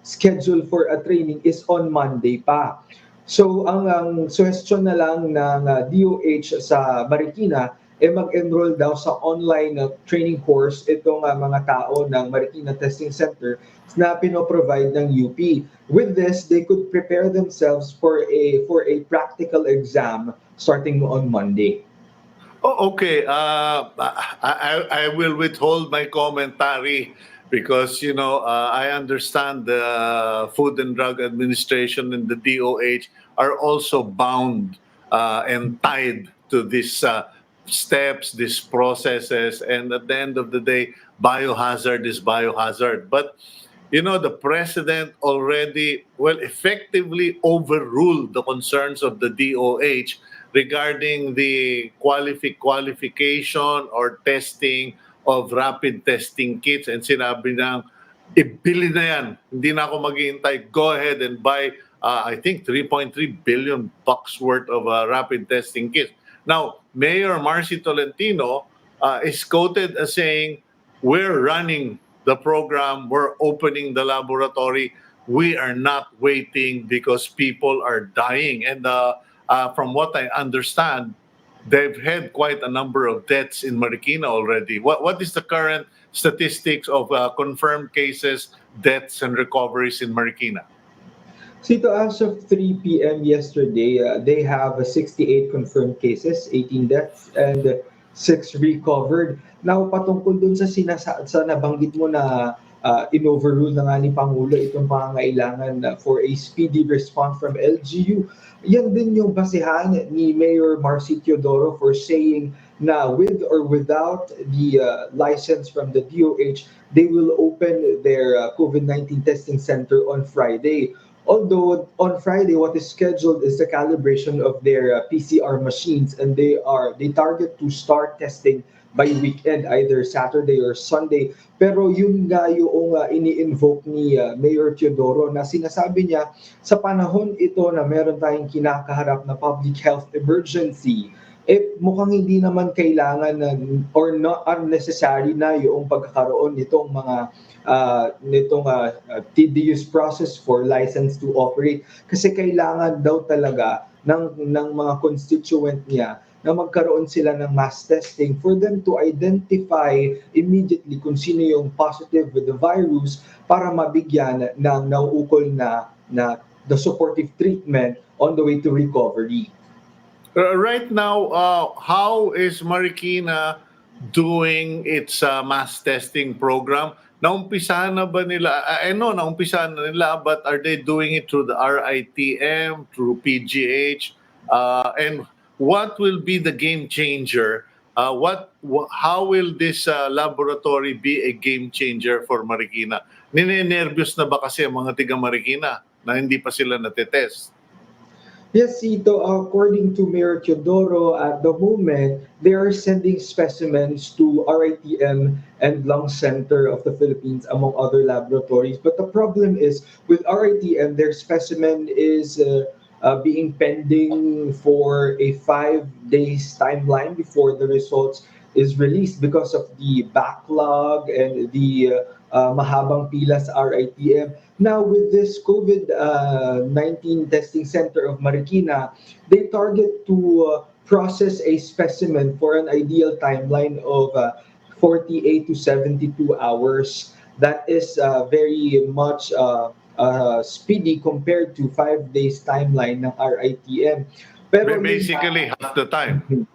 schedule for a training is on Monday pa. So, ang suggestion na lang ng DOH sa Marikina mag-enroll daw sa online training course itong mga tao ng Marikina Testing Center na pinoprovide ng UP. With this, they could prepare themselves for a practical exam starting on Monday. Oh, okay. I will withhold my commentary because I understand the Food and Drug Administration and the DOH are also bound and tied to these steps, these processes, and at the end of the day, biohazard is biohazard. But the president already, effectively overruled the concerns of the DOH regarding the qualification or testing of rapid testing kits, and sinabi ng ibili na yan, hindi na ako maghihintay, go ahead and buy I think 3.3 billion bucks worth of rapid testing kits. Now, Mayor Marcy Tolentino is quoted as saying, we're running the program, we're opening the laboratory, we are not waiting because people are dying. And from what I understand, they've had quite a number of deaths in Marikina already. What is the current statistics of confirmed cases, deaths, and recoveries in Marikina? Sito, as of 3 p.m. yesterday, they have 68 confirmed cases, 18 deaths, and 6 recovered. Now, patungkol dun sa nabanggit mo na in-overrule na nga ni Pangulo itong pangangailangan for a speedy response from LGU, yan din yung basihan ni Mayor Marcy Teodoro for saying na with or without the license from the DOH, they will open their COVID-19 testing center on Friday. Although on Friday, what is scheduled is the calibration of their PCR machines, and they target to start testing by weekend, either Saturday or Sunday. Pero yung ini-invoke ni Mayor Teodoro na sinasabi niya sa panahon ito na meron tayong kinakaharap na public health emergency, mukhang hindi naman kailangan or not unnecessary na yung pagkakaroon nitong mga tedious process for license to operate, kasi kailangan daw talaga ng mga constituent niya na magkaroon sila ng mass testing for them to identify immediately kung sino yung positive with the virus para mabigyan ng nauukol na the supportive treatment on the way to recovery. Right now, how is Marikina doing its mass testing program? Naumpisahan na ba nila? I know naumpisahan na nila, but are they doing it through the RITM, through PGH? And what will be the game changer? How will this laboratory be a game changer for Marikina? Ninenervyos na ba kasi ang mga tiga Marikina na hindi pa sila natetest? Yes, Cito, according to Mayor Teodoro, at the moment, they are sending specimens to RITM and Lung Center of the Philippines, among other laboratories. But the problem is, with RITM, their specimen is being pending for a 5 days timeline before the results is released because of the backlog and the mahabang pila sa RITM. Now, with this COVID-19 testing center of Marikina, they target to process a specimen for an ideal timeline of 48 to 72 hours. That is very much speedy compared to 5 days timeline ng RITM. Pero basically half the time.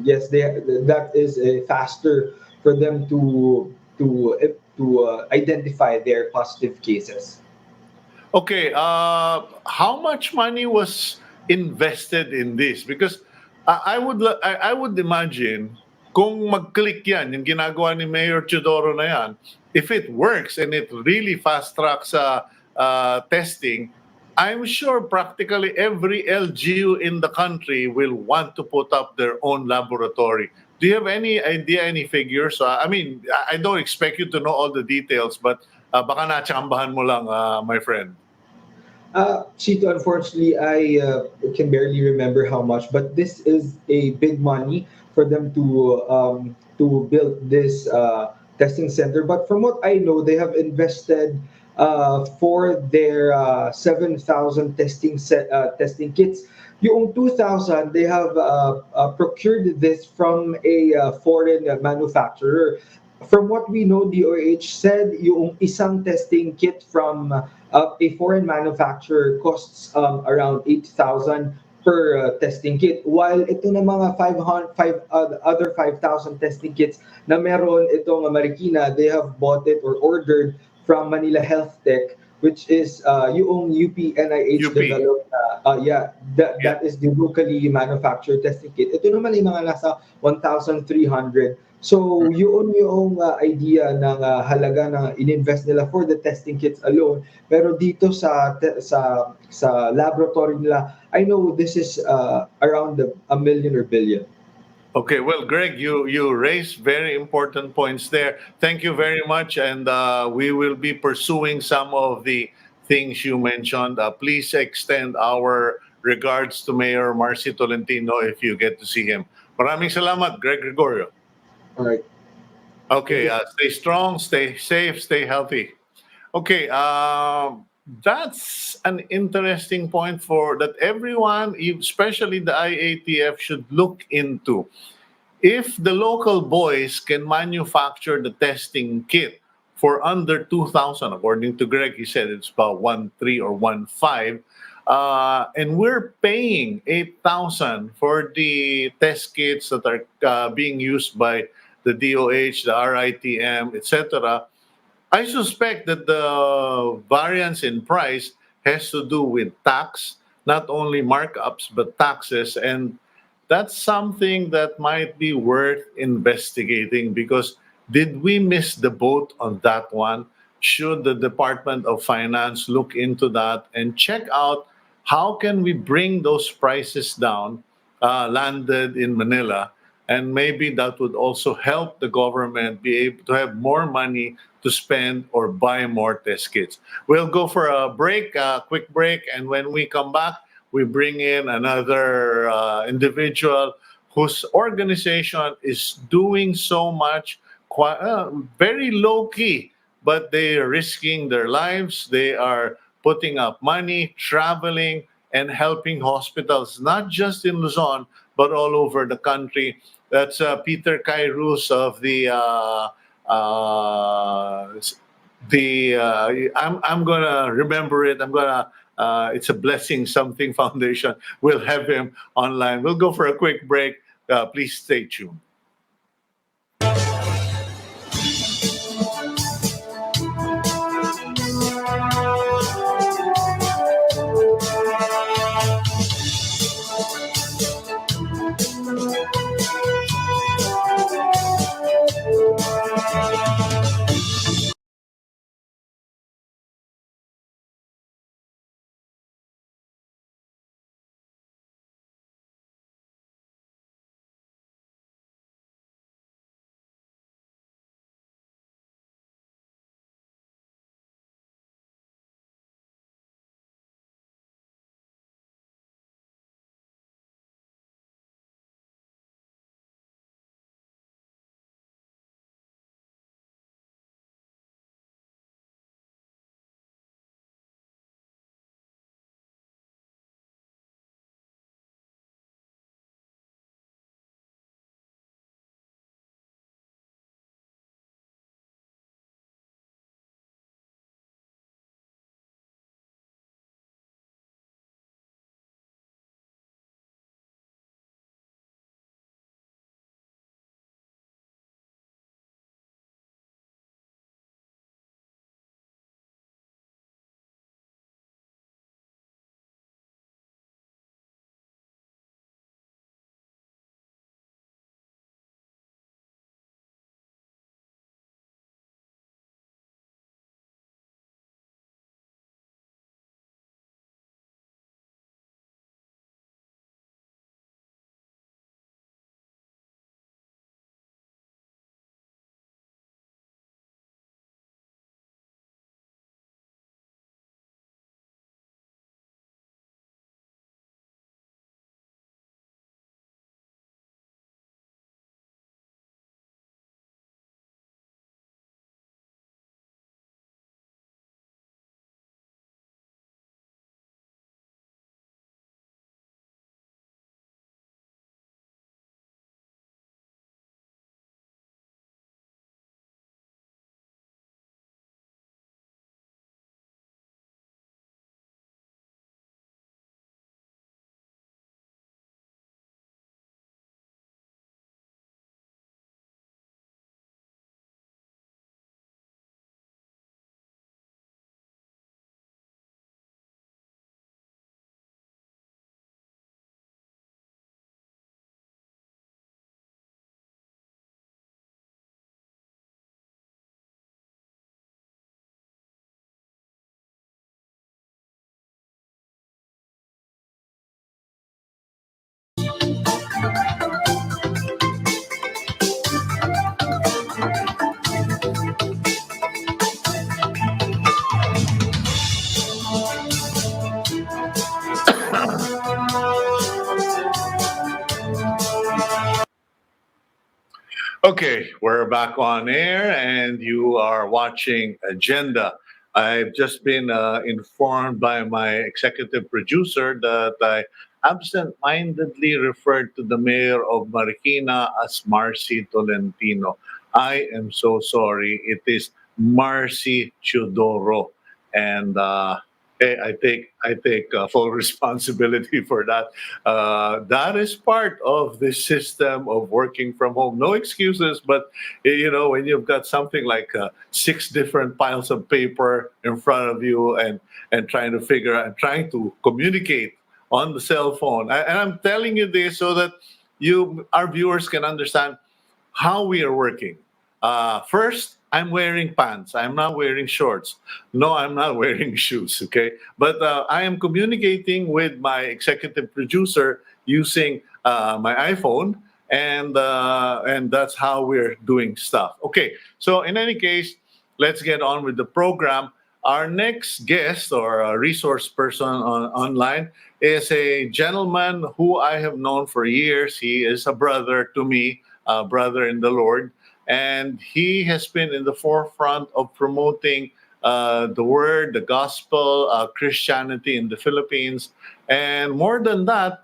Yes, that is faster for them to identify their positive cases. Okay, how much money was invested in this? Because I would imagine kung mag-click yan, yung ginagawa ni Mayor Teodoro na yan, if it works and it really fast tracks testing, I'm sure practically every LGU in the country will want to put up their own laboratory. Do you have any idea, any figures? I mean, I don't expect you to know all the details, but baka natsambahan mo lang, my friend. Chito, unfortunately, I can barely remember how much, but this is a big money for them to build this testing center. But from what I know, they have invested for their 7,000 testing kits. Yung 2,000, they have procured this from a foreign manufacturer. From what we know, DOH said yung isang testing kit from a foreign manufacturer costs around 8,000 per testing kit. While ito na mga 500, other 5,000 testing kits na meron itong Marikina, they have bought it or ordered from Manila Health Tech, which is yung UP-NIH UP. developed, yeah, Yeah. that is the locally manufactured testing kit. Ito naman ay mga nasa 1,300. So, yun yung idea ng halaga na ininvest nila for the testing kits alone. Pero dito sa laboratory nila, I know this is around a million or billion. Okay, well, Greg, you raised very important points there. Thank you very much, and we will be pursuing some of the things you mentioned. Please extend our regards to Mayor Marcy Tolentino if you get to see him. Maraming salamat, Greg Gregorio. All right. Thank Okay, you. stay strong, stay safe, stay healthy. Okay, that's an interesting point for that everyone, especially the IATF, should look into. If the local boys can manufacture the testing kit for under 2,000, according to Greg, he said it's about 1.3 or 1.5, and we're paying 8,000 for the test kits that are being used by the DOH, the RITM, etc. I suspect that the variance in price has to do with tax, not only markups, but taxes. And that's something that might be worth investigating because did we miss the boat on that one? Should the Department of Finance look into that and check out how can we bring those prices down, landed in Manila, and maybe that would also help the government be able to have more money to spend or buy more test kits. We'll go for a break, a quick break, and when we come back, we bring in another individual whose organization is doing so much, very low key, but they are risking their lives. They are putting up money, traveling, and helping hospitals, not just in Luzon, but all over the country. That's Peter Kairos of uh, I'm gonna remember it. I'm gonna it's a blessing something foundation. We'll have him online. We'll go for a quick break. Please stay tuned. Okay, we're back on air and you are watching Agenda. I've just been informed by my executive producer that I absent mindedly referred to the mayor of Marikina as Marcy Tolentino. I am so sorry. It is Marcy Teodoro. And I take full responsibility for that. That is part of the system of working from home. No excuses, but when you've got something like six different piles of paper in front of you and trying to figure out and trying to communicate on the cell phone. And I'm telling you this so that our viewers can understand how we are working. First, I'm wearing pants. I'm not wearing shorts. No, I'm not wearing shoes. Okay, but I am communicating with my executive producer using my iPhone, and that's how we're doing stuff. Okay, so in any case, let's get on with the program. Our next guest or resource person online is a gentleman who I have known for years. He is a brother to me, a brother in the Lord, and he has been in the forefront of promoting the word, the gospel, Christianity in the Philippines. And more than that,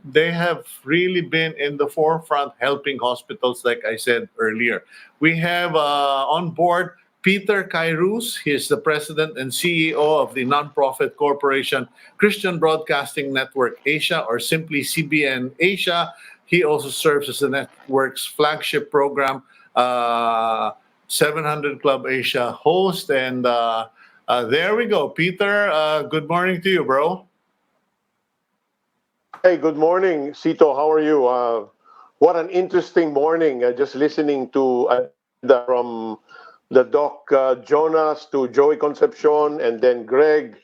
they have really been in the forefront helping hospitals, like I said earlier. We have on board Peter Kairos. He is the president and CEO of the nonprofit corporation Christian Broadcasting Network Asia, or simply CBN Asia. He also serves as the network's flagship program, uh, 700 Club Asia host. And there we go. Peter, good morning to you, bro. Hey, good morning, Cito. How are you? What an interesting morning. Just listening to Agenda from the doc Jonas to Joey Concepcion and then Greg.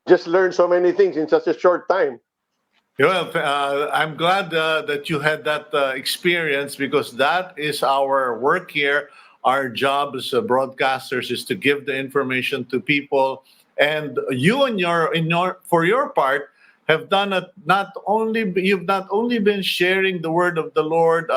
Just learned so many things in such a short time. Well, I'm glad that you had that experience because that is our work here. Our job as broadcasters is to give the information to people, and you and your for your part have done it. Not only you've not only been sharing the word of the Lord,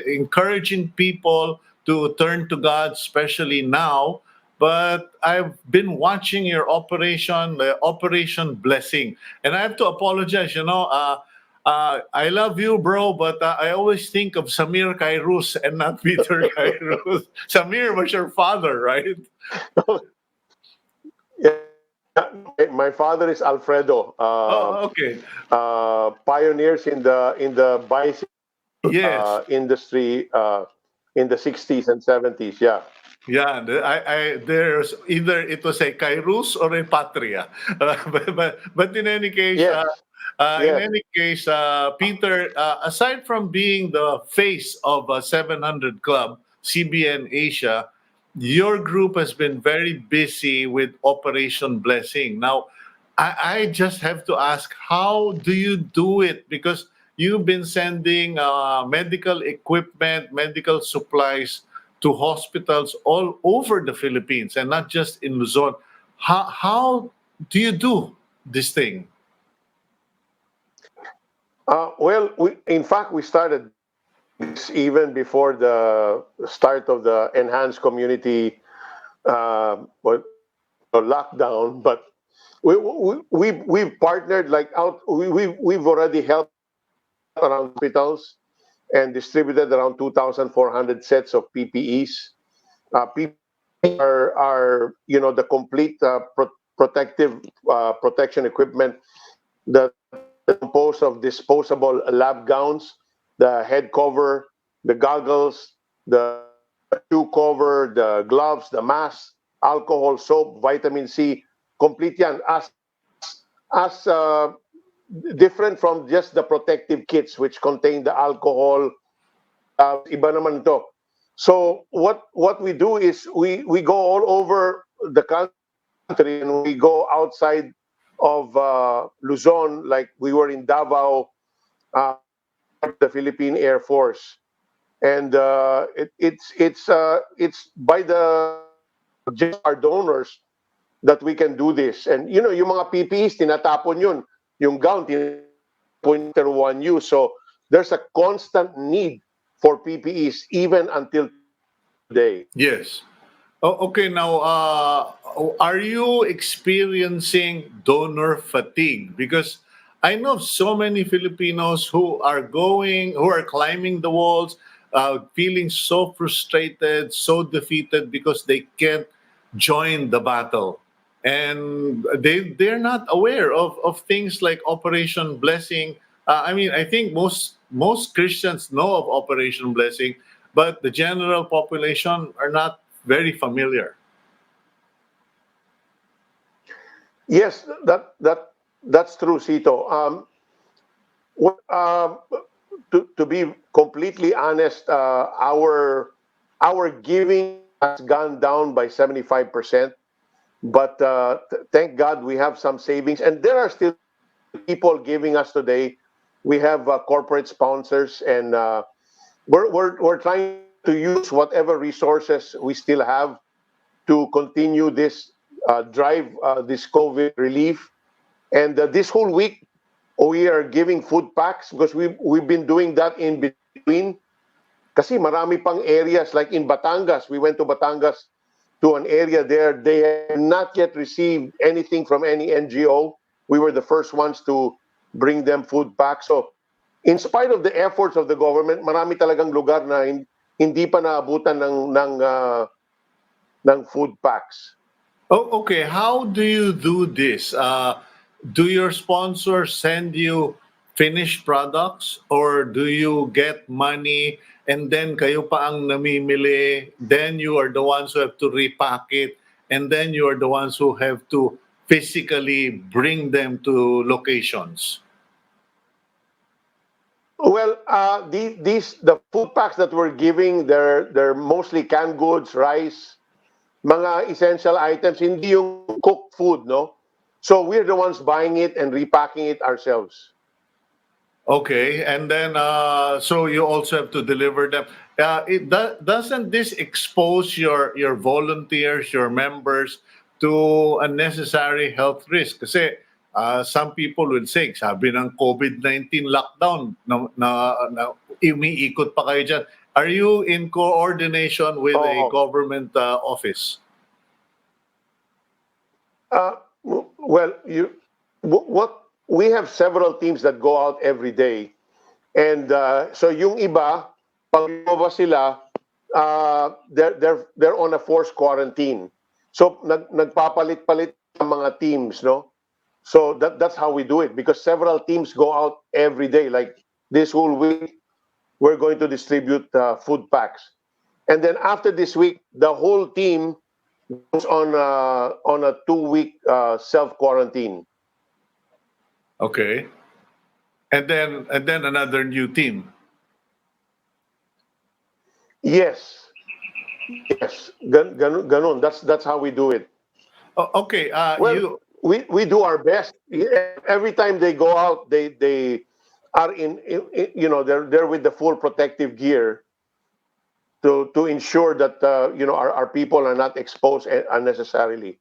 encouraging people to turn to God, especially now. But I've been watching your operation, the Operation Blessing, and I have to apologize. I love you, bro, but I always think of Samir Kairos and not Peter Kairos. Samir was your father, right? Yeah, my father is Alfredo. Oh, okay. Pioneers in the bicycle Yes. industry in the 60s and 70s. Yeah. Yeah, there's either it was a Kairos or a Patria, but in any case, Yes. Yes. Peter, aside from being the face of 700 Club, CBN Asia, your group has been very busy with Operation Blessing. Now, I just have to ask, how do you do it? Because you've been sending medical equipment, medical supplies to hospitals all over the Philippines and not just in Luzon. How do you do this thing? Well, in fact, we started this even before the start of the enhanced community what lockdown. But we've partnered like out. We've already helped around hospitals and distributed around 2,400 sets of PPEs. PPEs are the complete protective protection equipment that composed of disposable lab gowns, the head cover, the goggles, the shoe cover, the gloves, the mask, alcohol, soap, vitamin C, complete yan as different from just the protective kits which contain the alcohol, iba naman to. So what we do is we go all over the country and we go outside of Luzon, like we were in Davao, uh, the Philippine Air Force, and it's by the just our donors that we can do this. And yung mga PPEs tinatapon yun, yung gown tinatapon after one use. So there's a constant need for PPEs even until today. Yes. Oh, okay, now, are you experiencing donor fatigue? Because I know so many Filipinos who are climbing the walls, feeling so frustrated, so defeated because they can't join the battle. And they're not aware of things like Operation Blessing. I mean, I think most Christians know of Operation Blessing, but the general population are not very familiar. Yes, that's true, Cito. Well, to be completely honest, our giving has gone down by 75%. But thank God we have some savings, and there are still people giving us today. We have corporate sponsors, and we're trying to use whatever resources we still have to continue this drive, this COVID relief. And this whole week, we are giving food packs because we've been doing that in between. Kasi marami pang areas like in Batangas. We went to Batangas to an area there. They have not yet received anything from any NGO. We were the first ones to bring them food packs. So, in spite of the efforts of the government, marami talagang lugar na hindi pa naabutan ng food packs. Oh, okay. How do you do this? Do your sponsors send you finished products, or do you get money and then kayo pa ang namimili? Then you are the ones who have to repack it, and then you are the ones who have to physically bring them to locations. Well, the food packs that we're giving, they're mostly canned goods, rice, mga essential items, hindi yung cooked food, no? So we're the ones buying it and repacking it ourselves. Okay, and then so you also have to deliver them. Doesn't this expose your volunteers, your members, to unnecessary health risk? Kasi some people will say, sabi ng COVID-19 lockdown, na umiikot pa kayo dyan. Are you in coordination with a Oo. government office? Well, what we have several teams that go out every day, and so yung iba, pag lumabas sila, they're on a forced quarantine. So nagpapalit-palit ang mga teams, no? So that's how we do it because several teams go out every day. Like this whole week, we're going to distribute food packs, and then after this week, the whole team goes on a 2 week self quarantine. Okay. And then another new team. Yes, yes, ganun. That's how we do it. Okay, Well, you we do our best. Every time they go out, they are they're with the full protective gear to ensure that our people are not exposed unnecessarily.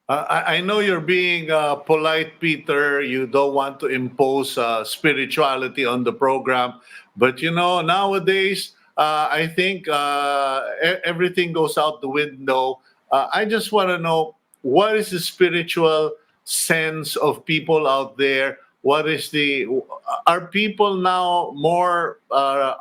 I know you're being polite, Peter. You don't want to impose spirituality on the program. But nowadays, I think everything goes out the window. I just want to know, what is the spiritual sense of people out there? What is are people now more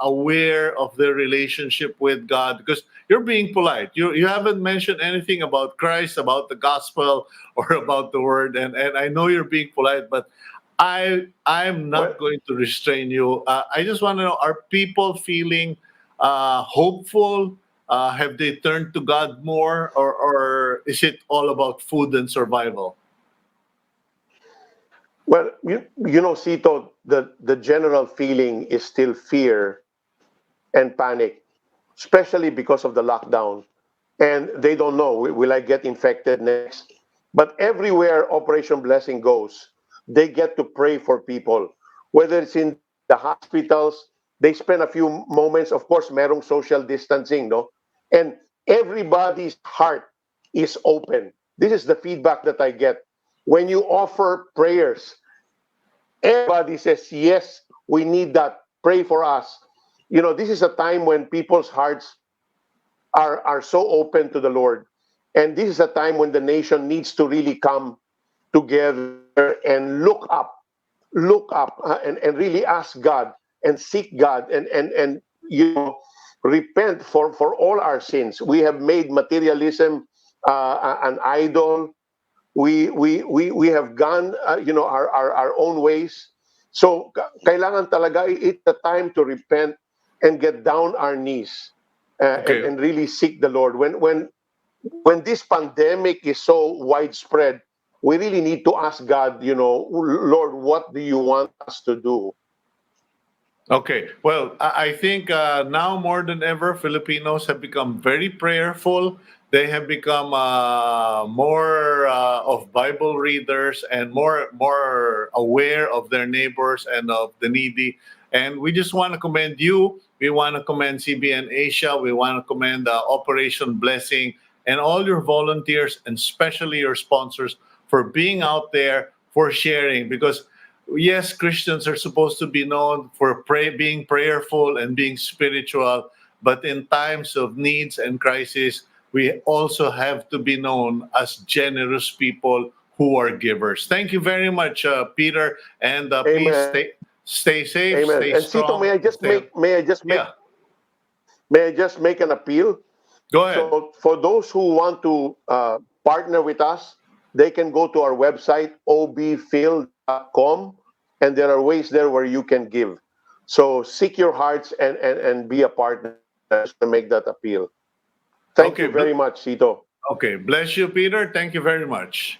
aware of their relationship with God? Because you're being polite. You haven't mentioned anything about Christ, about the gospel, or about the word. And I know you're being polite, but I'm Well, not going to restrain you. I just want to know: are people feeling hopeful? Have they turned to God more, or is it all about food and survival? well, Cito, the general feeling is still fear and panic, especially because of the lockdown. And they don't know, will I get infected next? But everywhere Operation Blessing goes, they get to pray for people, whether it's in the hospitals, they spend a few moments, of course, merong social distancing, no? And everybody's heart is open. This is the feedback that I get. When you offer prayers, everybody says, yes, we need that. pray for us. This is a time when people's hearts are so open to the Lord. And this is a time when the nation needs to really come together and look up, and really ask God and seek God, and repent for all our sins. We have made materialism an idol. We have gone our own ways. So kailangan talaga, it's the time to repent and get down our knees, Okay. and really seek the Lord. When this pandemic is so widespread, we really need to ask God, Lord, what do you want us to do? Okay. Well, I think now more than ever, Filipinos have become very prayerful. They have become more of Bible readers and more aware of their neighbors and of the needy. And we just want to commend you. We want to commend CBN Asia. We want to commend Operation Blessing and all your volunteers, and especially your sponsors, for being out there, for sharing. Because yes, Christians are supposed to be known for being prayerful and being spiritual, but in times of needs and crisis, we also have to be known as generous people who are givers. Thank you very much, Peter, and please Amen. stay safe, Amen. stay And Sito, strong, and stay. Yeah, may I just make an appeal? go ahead. So for those who want to partner with us, they can go to our website, obfil.com, and there are ways there where you can give. So seek your hearts and be a partner. Just to make that appeal. Thank Okay, you very much, Sito. okay. Bless you, Peter. Thank you very much.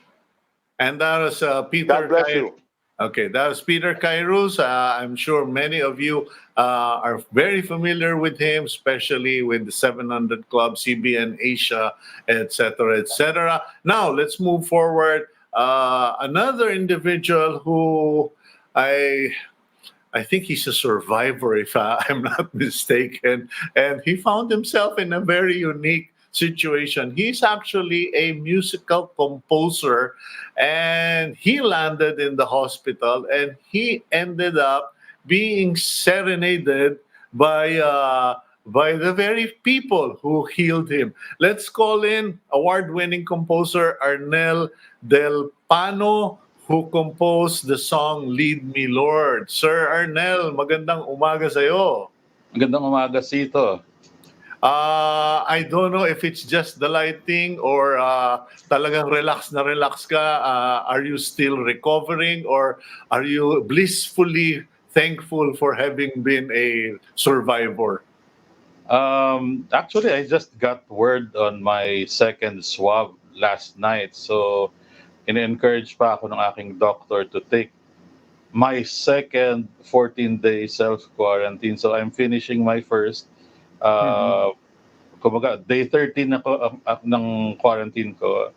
And that was God Peter bless Kai. you. Okay, that was Peter Kairos. I'm sure many of you are very familiar with him, especially with the 700 Club, CBN Asia, etc., etc. Now, let's move forward. Another individual who I I think he's a survivor, if I'm not mistaken. And he found himself in a very unique situation. He's actually a musical composer, and he landed in the hospital, and he ended up being serenaded by the very people who healed him. Let's call in award-winning composer Arnel del Pano, who composed the song Lead Me Lord. Sir Arnel, magandang umaga sa'yo. Magandang umaga, Cito. I don't know if it's just the lighting or talagang relax na relax ka. Are you still recovering, or are you blissfully thankful for having been a survivor? Actually, I just got word on my second swab last night. So, in-encourage pa ako ng aking doctor to take my second 14-day self-quarantine. So, I'm finishing my first. Mhm. Uh, Kumbaga, day 13 ako ng quarantine ko.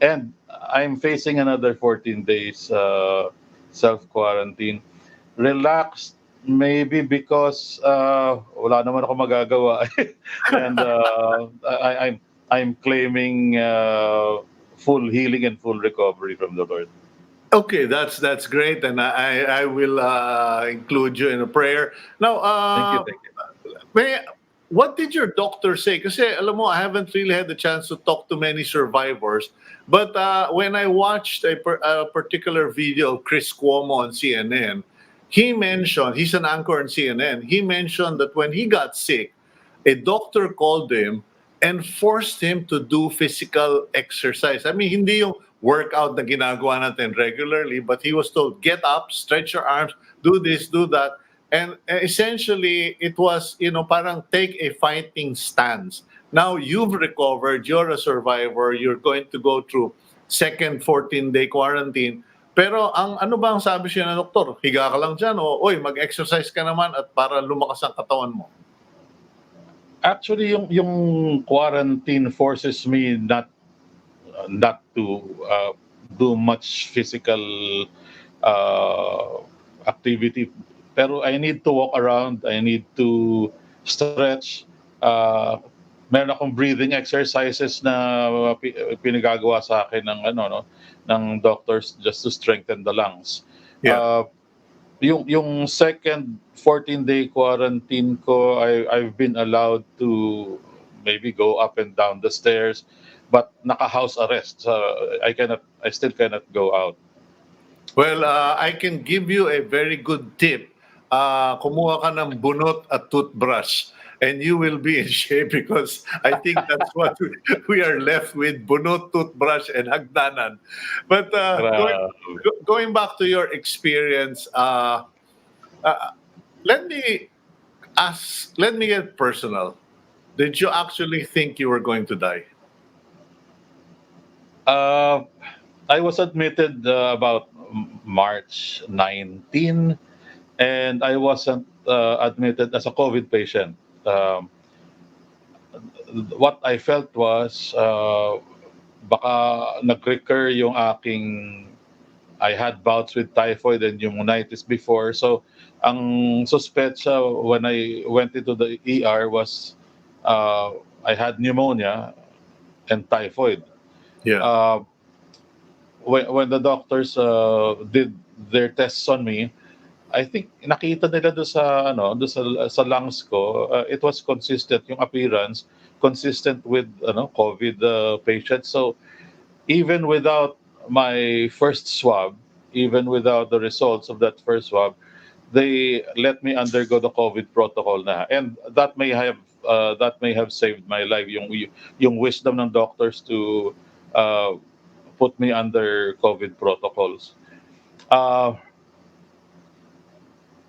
And I'm facing another 14 days self-quarantine. Relaxed, maybe because wala naman ako magagawa. And I'm claiming full healing and full recovery from the Lord. Okay, that's great, and I will include you in a prayer. Now, Thank you, thank you. may, what did your doctor say? Kasi alam mo, I haven't really had the chance to talk to many survivors. But when I watched a particular video of Chris Cuomo on CNN, he mentioned, he's an anchor on CNN, he mentioned that when he got sick, a doctor called him and forced him to do physical exercise. I mean, hindi yung workout na ginagawa natin regularly, but he was told, get up, stretch your arms, do this, do that. And essentially, it was, parang take a fighting stance. Now, you've recovered, you're a survivor, you're going to go through second 14-day quarantine. Pero ang ano ba ang sabi siya ng doktor? Higa ka lang dyan o, oy, mag-exercise ka naman at para lumakas ang katawan mo. Actually, yung quarantine forces me not to do much physical uh, activity. Pero I need to walk around, I need to stretch. Uh, Meron akong breathing exercises na pinagagawa sa akin ng ng doctors just to strengthen the lungs. Yeah. Uh, yung second 14-day quarantine ko, I've been allowed to maybe go up and down the stairs, but naka-house arrest. So I still cannot go out. Well, I can give you a very good tip. Kumuha ka ng bunot at toothbrush and you will be in shape because I think that's what we are left with, bunot, toothbrush, and hagdanan. But Gra- going back to your experience, uh, let me let me get personal. Did you actually think you were going to die? Uh, I was admitted about March 19, and I wasn't admitted as a COVID patient. What I felt was baka nag-recur yung aking I had bouts with typhoid and pneumonitis before. So ang suspecha when I went into the ER was uh, I had pneumonia and typhoid. Yeah. Uh, when the doctors did their tests on me, I think nakita nila do sa sa lungs ko, it was consistent yung appearance consistent with COVID patients. So even without my first swab, even without the results of that first swab, they let me undergo the COVID protocol na, and that may have saved my life. Yung wisdom ng doctors to uh, put me under COVID protocols. Uh,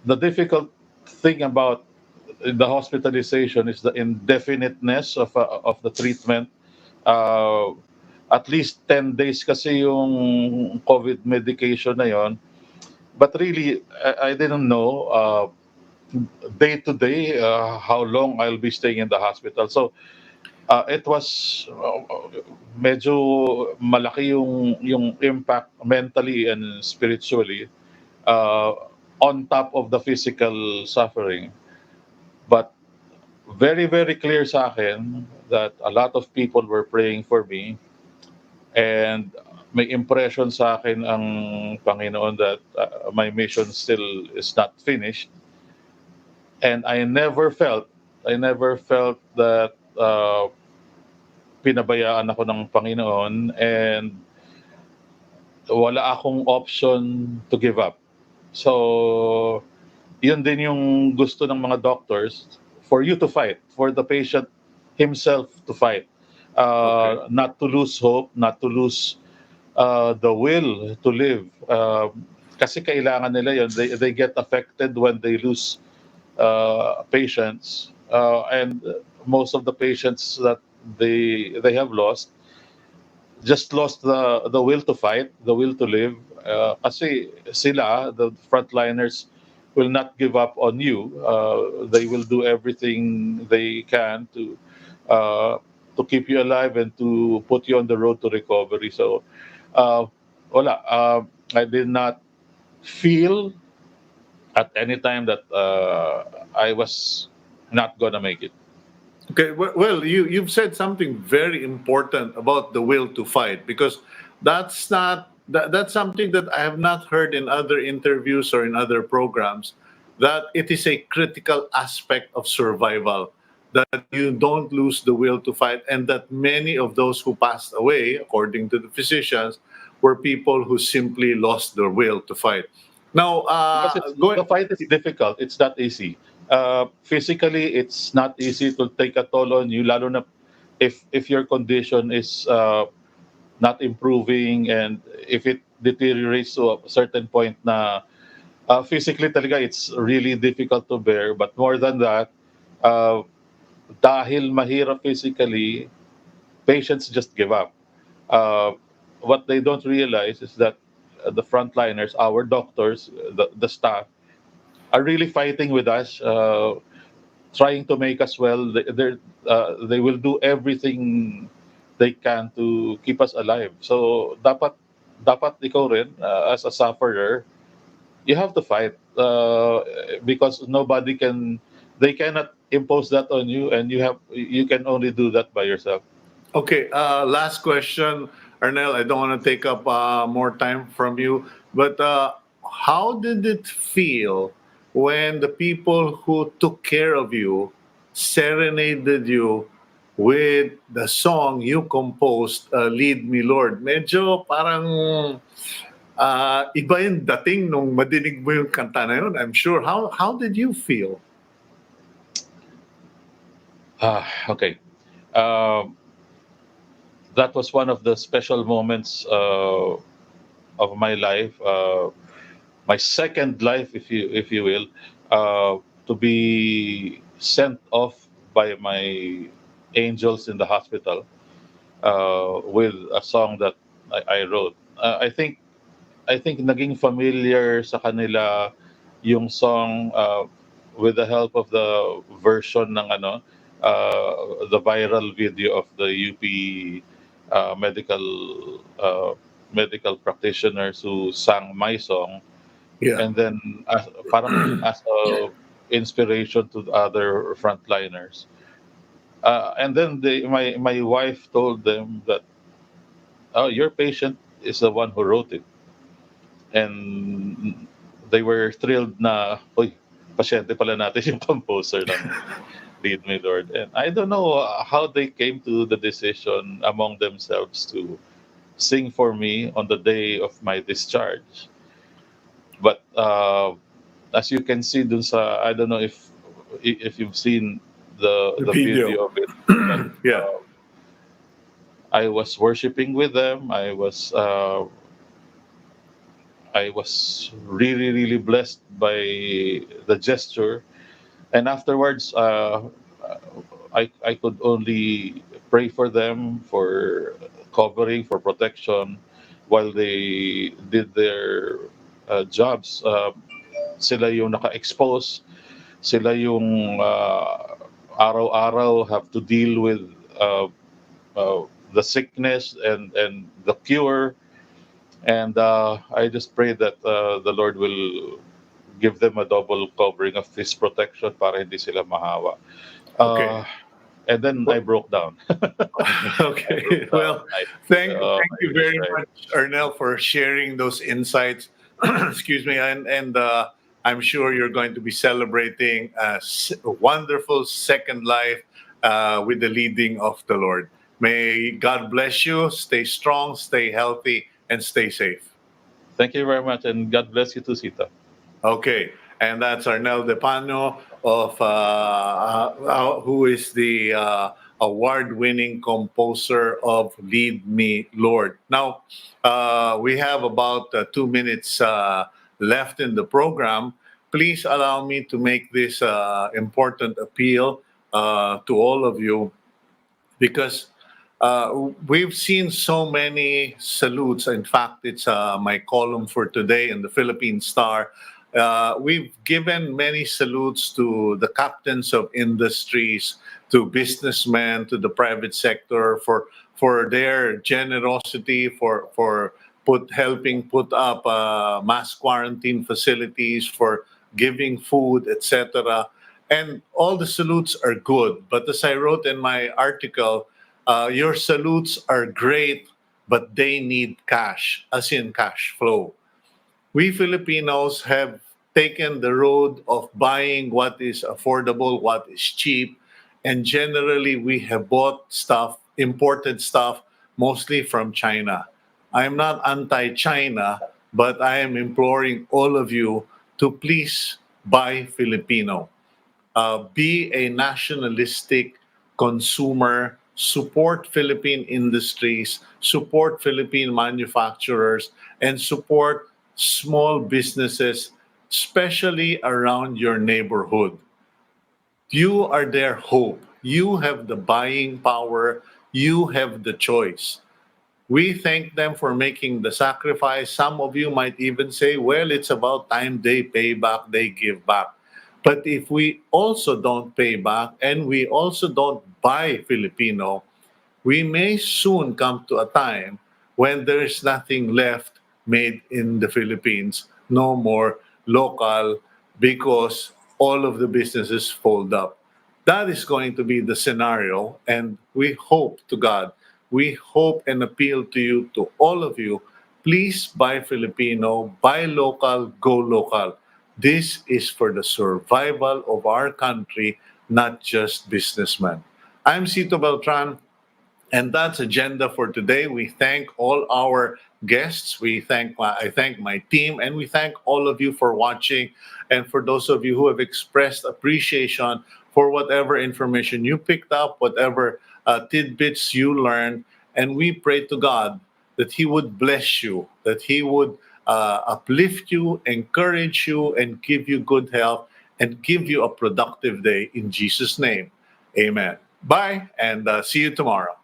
the difficult thing about the hospitalization is the indefiniteness of the treatment. Uh, at least 10 days kasi yung COVID medication na yon. But really, I didn't know day to day how long I'll be staying in the hospital. So it was medyo malaki yung impact mentally and spiritually uh, on top of the physical suffering. But very, very clear sa akin that a lot of people were praying for me, and may impression sa akin ang Panginoon that my mission still is not finished. And I never felt that pinabayaan ako ng Panginoon, and wala akong option to give up. So, yun din yung gusto ng mga doctors, for you to fight, for the patient himself to fight. Okay. Not to lose hope, not to lose the will to live. Kasi kailangan nila yun. They get affected when they lose patients. And most of the patients that they have lost just lost the will to fight, the will to live. Kasi sila, the frontliners, will not give up on you. They will do everything they can uh, to keep you alive and to put you on the road to recovery. So, uh, wala. I did not feel at any time that I was not gonna make it. Okay, well, you've said something very important about the will to fight because that's something that I have not heard in other interviews or in other programs, that it is a critical aspect of survival, that you don't lose the will to fight, and that many of those who passed away, according to the physicians, were people who simply lost their will to fight. Now, Because the fight is difficult. It's not easy. Physically, it's not easy to take a toll on you, lalo na if your condition is not improving, and if it deteriorates to a certain point na physically talaga it's really difficult to bear. But more than that, uh, dahil mahirap physically, patients just give up. Uh, what they don't realize is that the frontliners, our doctors, the staff, are really fighting with us, trying to make us well. They will do everything they can to keep us alive. So dapat ikaw rin as a sufferer, you have to fight because nobody can they cannot impose that on you, and you can only do that by yourself. okay, last question, Arnel. I don't want to take up more time from you, but how did it feel when the people who took care of you serenaded you with the song you composed, Lead Me Lord? Medyo parang iba yung dating nung madinig mo yung kanta na yun, I'm sure. How did you feel? Okay. Um, that was one of the special moments of my life, my second life, if you will, to be sent off by my angels in the hospital with a song that I wrote. I think naging familiar sa kanila yung song with the help of the version ng the viral video of the UP medical practitioners who sang my song, Yeah. and then parang as a inspiration to the other frontliners. And then my wife told them that, oh, your patient is the one who wrote it, and they were thrilled na, uy, pasyente pala natin yung composer ng Lead Me Lord. And I don't know how they came to the decision among themselves to sing for me on the day of my discharge. But as you can see dun sa, I don't know if you've seen The the video. video of it, but Yeah. I was worshiping with them. I was really blessed by the gesture, and afterwards, I could only pray for them for covering, for protection, while they did their jobs. Sila yung naka-expose, sila yung araw-araw have to deal with uh, the sickness and the cure. And I just pray that the Lord will give them a double covering of His protection para hindi sila mahawa. Okay. And then I broke down. I Okay. broke down. Well, thank I you really very cried. much, Arnel, for sharing those insights. Excuse me, and I'm sure you're going to be celebrating a wonderful second life with the leading of the Lord. May God bless you. Stay strong, stay healthy, and stay safe. Thank you very much, and God bless you too, Sita. Okay, and that's Arnel De Pano who is the award-winning composer of "Lead Me, Lord." Now, we have about 2 minutes left in the program. Please allow me to make this important appeal to all of you because we've seen so many salutes. In fact, it's my column for today in the Philippine Star. We've given many salutes to the captains of industries, to businessmen, to the private sector for their generosity, for helping put up mass quarantine facilities, for giving food, etc. And all the salutes are good. But as I wrote in my article, your salutes are great, but they need cash, as in cash flow. We Filipinos have taken the road of buying what is affordable, what is cheap, and generally we have bought stuff, imported stuff, mostly from China. I'm not anti China, but I am imploring all of you to please buy Filipino, be a nationalistic consumer, support Philippine industries, support Philippine manufacturers, and support small businesses, especially around your neighborhood. You are their hope. You have the buying power. You have the choice. We thank them for making the sacrifice. Some of you might even say, well, it's about time they pay back, they give back. But if we also don't pay back and we also don't buy Filipino, we may soon come to a time when there is nothing left made in the Philippines, no more local, because all of the businesses fold up. That is going to be the scenario, and we hope to God, we hope and appeal to you, to all of you, Please buy Filipino, buy local, go local. This is for the survival of our country, not just businessmen. I'm Cito Beltran. And that's agenda for today. We thank all our guests. I thank my team, and we thank all of you for watching, and for those of you who have expressed appreciation for whatever information you picked up, whatever tidbits you learned. And we pray to God that He would bless you, that He would uplift you, encourage you, and give you good health, and give you a productive day in Jesus' name. Amen. Bye, and see you tomorrow.